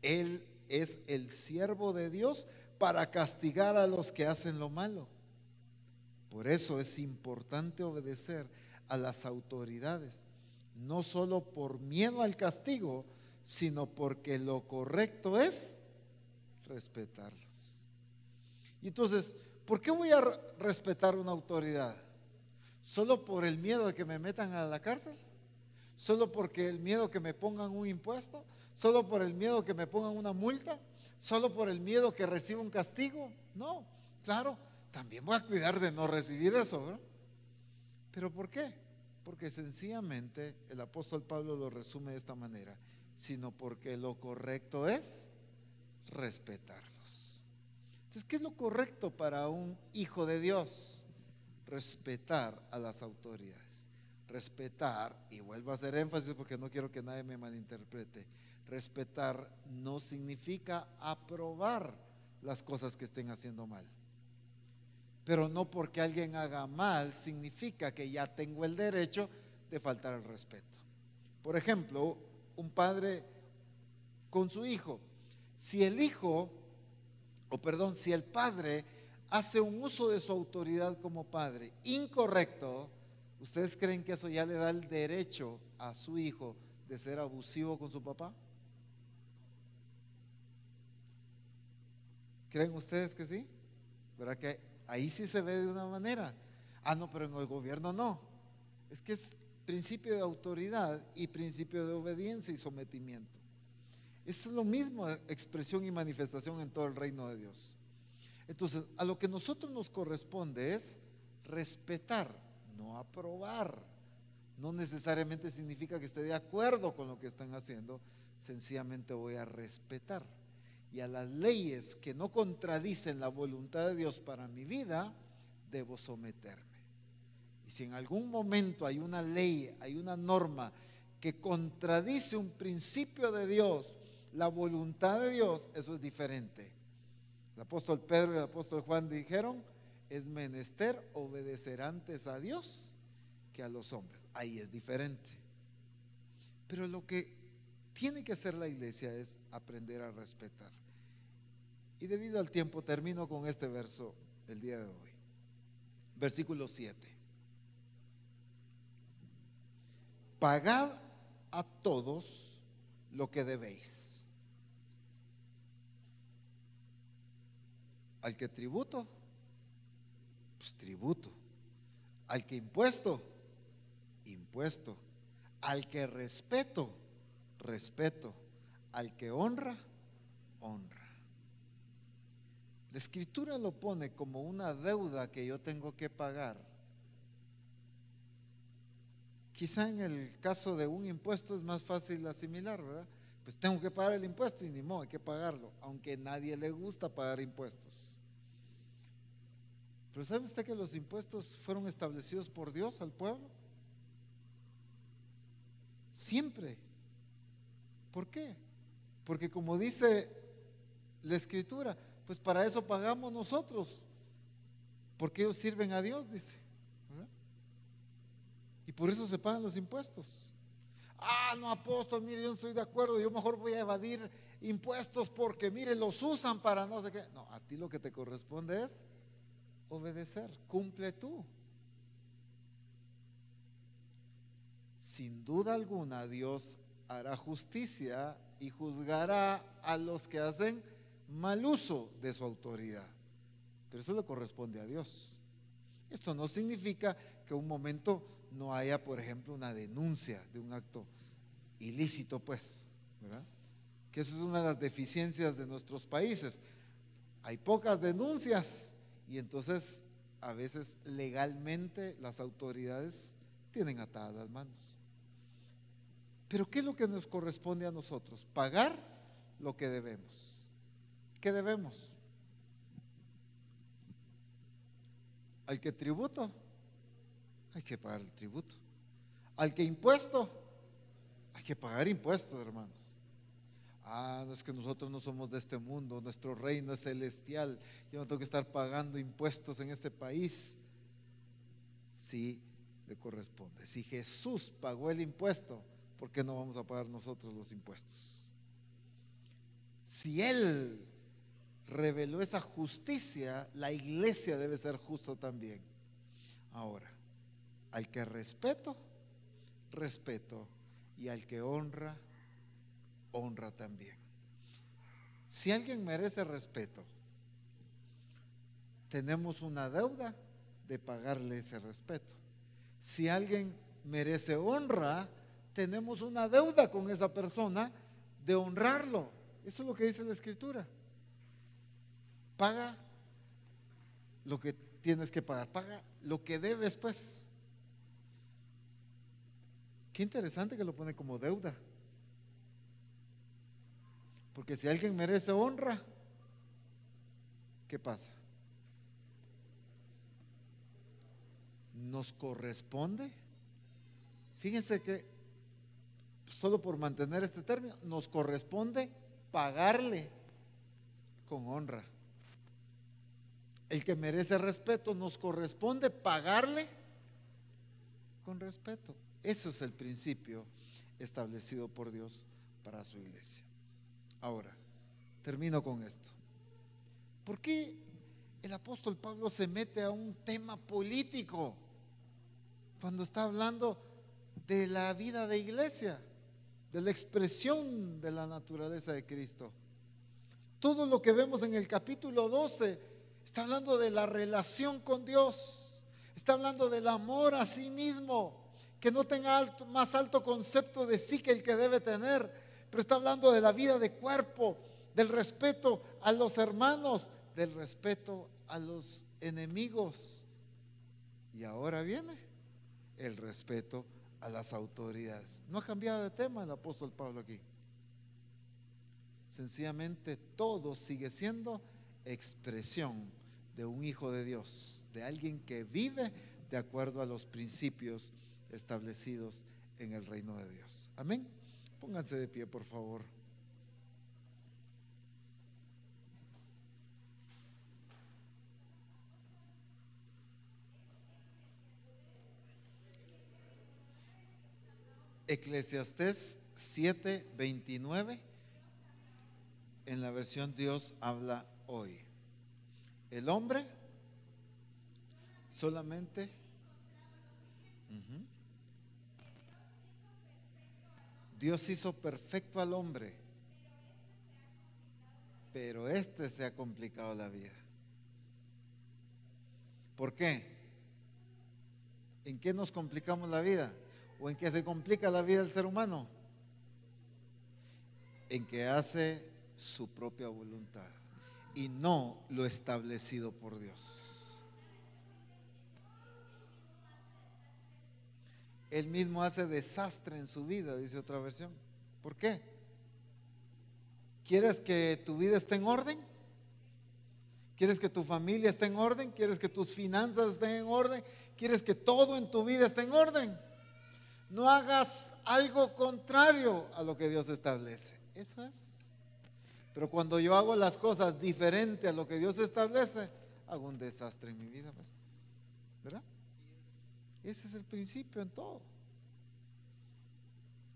Él es el siervo de Dios para castigar a los que hacen lo malo. Por eso es importante obedecer a las autoridades, no solo por miedo al castigo, sino porque lo correcto es respetarlas. Y entonces, ¿por qué voy a respetar una autoridad? ¿Solo por el miedo de que me metan a la cárcel? ¿Solo porque el miedo que me pongan un impuesto? ¿Solo por el miedo que me pongan una multa? ¿Solo por el miedo que reciba un castigo? No, claro, también voy a cuidar de no recibir eso, ¿verdad? ¿Pero por qué? Porque sencillamente el apóstol Pablo lo resume de esta manera, sino porque lo correcto es respetarlos. Entonces, ¿qué es lo correcto para un hijo de Dios? Respetar a las autoridades. Respetar, y vuelvo a hacer énfasis porque no quiero que nadie me malinterprete, respetar no significa aprobar las cosas que estén haciendo mal. Pero no porque alguien haga mal significa que ya tengo el derecho de faltar al respeto. Por ejemplo, un padre con su hijo. Si el padre hace un uso de su autoridad como padre incorrecto, ¿ustedes creen que eso ya le da el derecho a su hijo de ser abusivo con su papá? ¿Creen ustedes que sí? ¿Verdad que ahí sí se ve de una manera? Ah, no, pero en el gobierno no. Es que es principio de autoridad y principio de obediencia y sometimiento. Es lo mismo expresión y manifestación en todo el reino de Dios. Entonces, a lo que a nosotros nos corresponde es respetar, no aprobar. No necesariamente significa que esté de acuerdo con lo que están haciendo, sencillamente voy a respetar. Y a las leyes que no contradicen la voluntad de Dios para mi vida, debo someterme. Y si en algún momento hay una ley, hay una norma que contradice un principio de Dios, la voluntad de Dios, eso es diferente. El apóstol Pedro y el apóstol Juan dijeron, es menester obedecer antes a Dios que a los hombres. Ahí es diferente. Pero lo que tiene que hacer la iglesia es aprender a respetar. Y debido al tiempo termino con este verso el día de hoy. Versículo 7. Pagad a todos lo que debéis. Al que tributo, pues tributo. Al que impuesto, impuesto. Al que respeto, respeto. Al que honra, honra. La escritura lo pone como una deuda que yo tengo que pagar. Quizá en el caso de un impuesto es más fácil asimilar, ¿verdad? Pues tengo que pagar el impuesto y ni modo, hay que pagarlo, aunque a nadie le gusta pagar impuestos. Pero ¿sabe usted que los impuestos fueron establecidos por Dios al pueblo? Siempre. ¿Por qué? Porque como dice la escritura, pues para eso pagamos nosotros, porque ellos sirven a Dios, dice, ¿verdad? Y por eso se pagan los impuestos. Ah, no, apóstol, mire, yo no estoy de acuerdo, yo mejor voy a evadir impuestos porque, mire, los usan para no sé qué. No, a ti lo que te corresponde es obedecer, cumple tú. Sin duda alguna, Dios hará justicia y juzgará a los que hacen mal uso de su autoridad, pero eso le corresponde a Dios. Esto no significa que un momento no haya, por ejemplo, una denuncia de un acto ilícito, pues, ¿verdad? Que eso es una de las deficiencias de nuestros países. Hay pocas denuncias y entonces a veces legalmente las autoridades tienen atadas las manos. Pero ¿qué es lo que nos corresponde a nosotros? Pagar lo que debemos. ¿Qué debemos? Al que tributo, hay que pagar el tributo. Al que impuesto, hay que pagar impuestos, hermanos. Ah, no es que nosotros no somos de este mundo, nuestro reino es celestial, yo no tengo que estar pagando impuestos en este país. Sí, le corresponde. Si Jesús pagó el impuesto, ¿por qué no vamos a pagar nosotros los impuestos? Si Él reveló esa justicia, la iglesia debe ser justo también. Ahora, al que respeto, respeto, y al que honra, honra también. Si alguien merece respeto, tenemos una deuda de pagarle ese respeto. Si alguien merece honra, tenemos una deuda con esa persona de honrarlo. Eso es lo que dice la Escritura. Paga lo que tienes que pagar, paga lo que debes, pues. Qué interesante que lo pone como deuda. Porque si alguien merece honra, ¿qué pasa? Nos corresponde. Fíjense que solo por mantener este término, nos corresponde pagarle con honra. El que merece respeto, nos corresponde pagarle con respeto. Eso es el principio establecido por Dios para su iglesia. Ahora, termino con esto. ¿Por qué el apóstol Pablo se mete a un tema político cuando está hablando de la vida de iglesia, de la expresión de la naturaleza de Cristo? Todo lo que vemos en el capítulo 12 está hablando de la relación con Dios, está hablando del amor a sí mismo, que no tenga más alto concepto de sí que el que debe tener, pero está hablando de la vida de cuerpo, del respeto a los hermanos, del respeto a los enemigos. Y ahora viene el respeto a las autoridades. No ha cambiado de tema el apóstol Pablo aquí. Sencillamente todo sigue siendo expresión de un hijo de Dios, de alguien que vive de acuerdo a los principios establecidos en el reino de Dios. Amén. Pónganse de pie, por favor. Eclesiastés 7:29, en la versión Dios habla hoy. El hombre solamente Dios hizo perfecto al hombre, pero este se ha complicado la vida. ¿Por qué? ¿En qué nos complicamos la vida? ¿O en qué se complica la vida del ser humano? En que hace su propia voluntad y no lo establecido por Dios. Él mismo hace desastre en su vida, dice otra versión. ¿Por qué? ¿Quieres que tu vida esté en orden? ¿Quieres que tu familia esté en orden? ¿Quieres que tus finanzas estén en orden? ¿Quieres que todo en tu vida esté en orden? No hagas algo contrario a lo que Dios establece. Eso es. Pero cuando yo hago las cosas diferente a lo que Dios establece, hago un desastre en mi vida, pues. ¿Verdad? Ese es el principio en todo.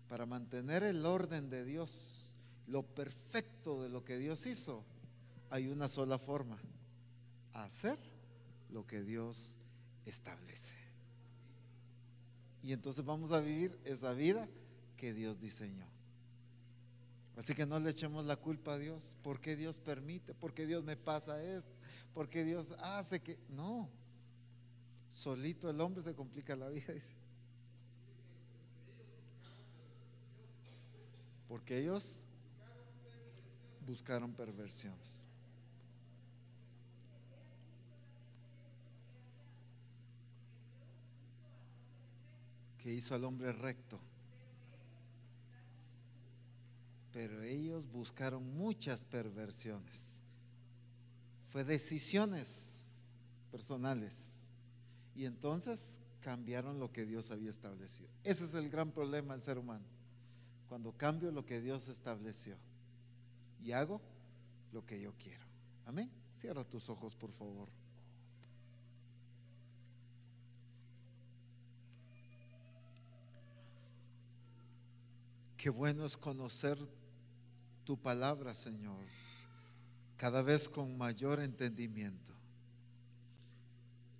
Para mantener el orden de Dios, lo perfecto de lo que Dios hizo, hay una sola forma: hacer lo que Dios establece. Y entonces vamos a vivir esa vida que Dios diseñó. Así que no le echemos la culpa a Dios. ¿Por qué Dios permite? ¿Por qué Dios me pasa esto? ¿Por qué Dios hace que...? No. Solito el hombre se complica la vida, dice. Porque ellos buscaron perversiones. Que hizo al hombre recto. Pero ellos buscaron muchas perversiones. Fue decisiones personales. Y entonces cambiaron lo que Dios había establecido. Ese es el gran problema del ser humano. Cuando cambio lo que Dios estableció y hago lo que yo quiero. Amén. Cierra tus ojos, por favor. Qué bueno es conocer tu palabra, Señor, cada vez con mayor entendimiento.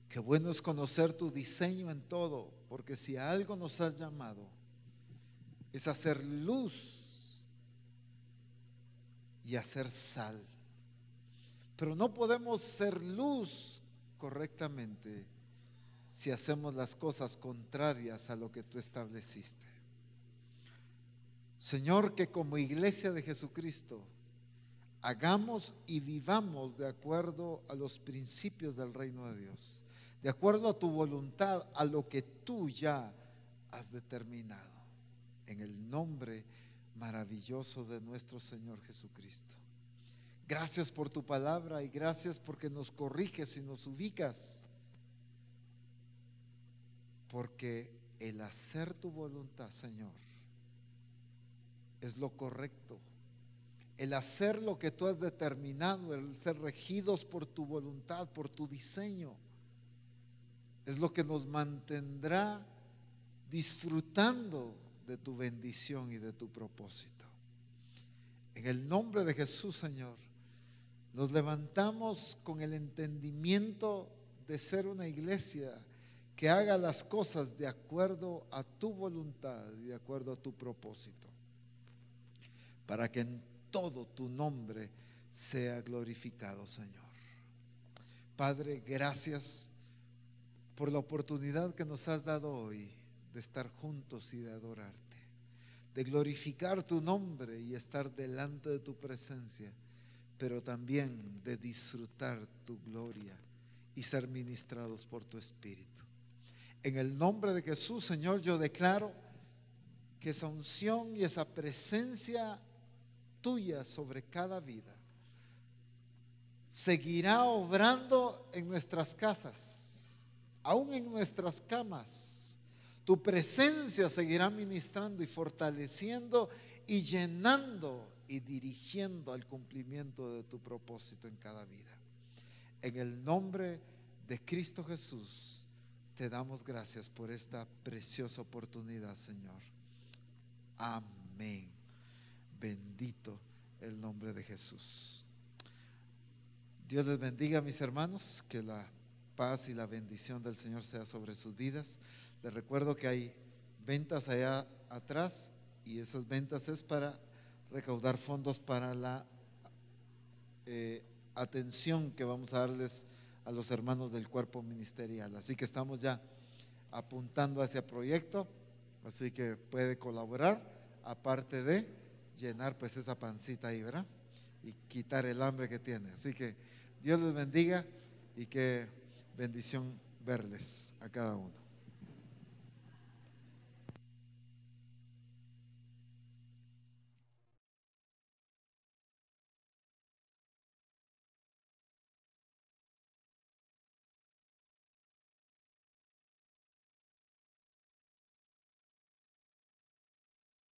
Qué bueno es conocer tu diseño en todo, porque si a algo nos has llamado, es hacer luz y hacer sal. Pero no podemos ser luz correctamente si hacemos las cosas contrarias a lo que tú estableciste. Señor, que como iglesia de Jesucristo hagamos y vivamos de acuerdo a los principios del reino de Dios, de acuerdo a tu voluntad, a lo que tú ya has determinado, en el nombre maravilloso de nuestro Señor Jesucristo. Gracias por tu palabra y gracias porque nos corriges y nos ubicas, porque el hacer tu voluntad, Señor, es lo correcto. El hacer lo que tú has determinado, el ser regidos por tu voluntad, por tu diseño, es lo que nos mantendrá disfrutando de tu bendición y de tu propósito. En el nombre de Jesús, Señor, nos levantamos con el entendimiento de ser una iglesia que haga las cosas de acuerdo a tu voluntad y de acuerdo a tu propósito, para que en todo tu nombre sea glorificado, Señor. Padre, gracias por la oportunidad que nos has dado hoy de estar juntos y de adorarte, de glorificar tu nombre y estar delante de tu presencia, pero también de disfrutar tu gloria y ser ministrados por tu Espíritu. En el nombre de Jesús, Señor, yo declaro que esa unción y esa presencia tuya sobre cada vida seguirá obrando en nuestras casas, aún en nuestras camas. Tu presencia seguirá ministrando y fortaleciendo y llenando y dirigiendo al cumplimiento de tu propósito en cada vida. En el nombre de Cristo Jesús te damos gracias por esta preciosa oportunidad, Señor. Amén. Bendito el nombre de Jesús. Dios les bendiga, mis hermanos, que la paz y la bendición del Señor sea sobre sus vidas. Les recuerdo que hay ventas allá atrás y esas ventas es para recaudar fondos para la atención que vamos a darles a los hermanos del cuerpo ministerial. Así que estamos ya apuntando a ese proyecto, así que puede colaborar, aparte de llenar pues esa pancita ahí, ¿verdad? Y quitar el hambre que tiene. Así que Dios les bendiga y qué bendición verles a cada uno.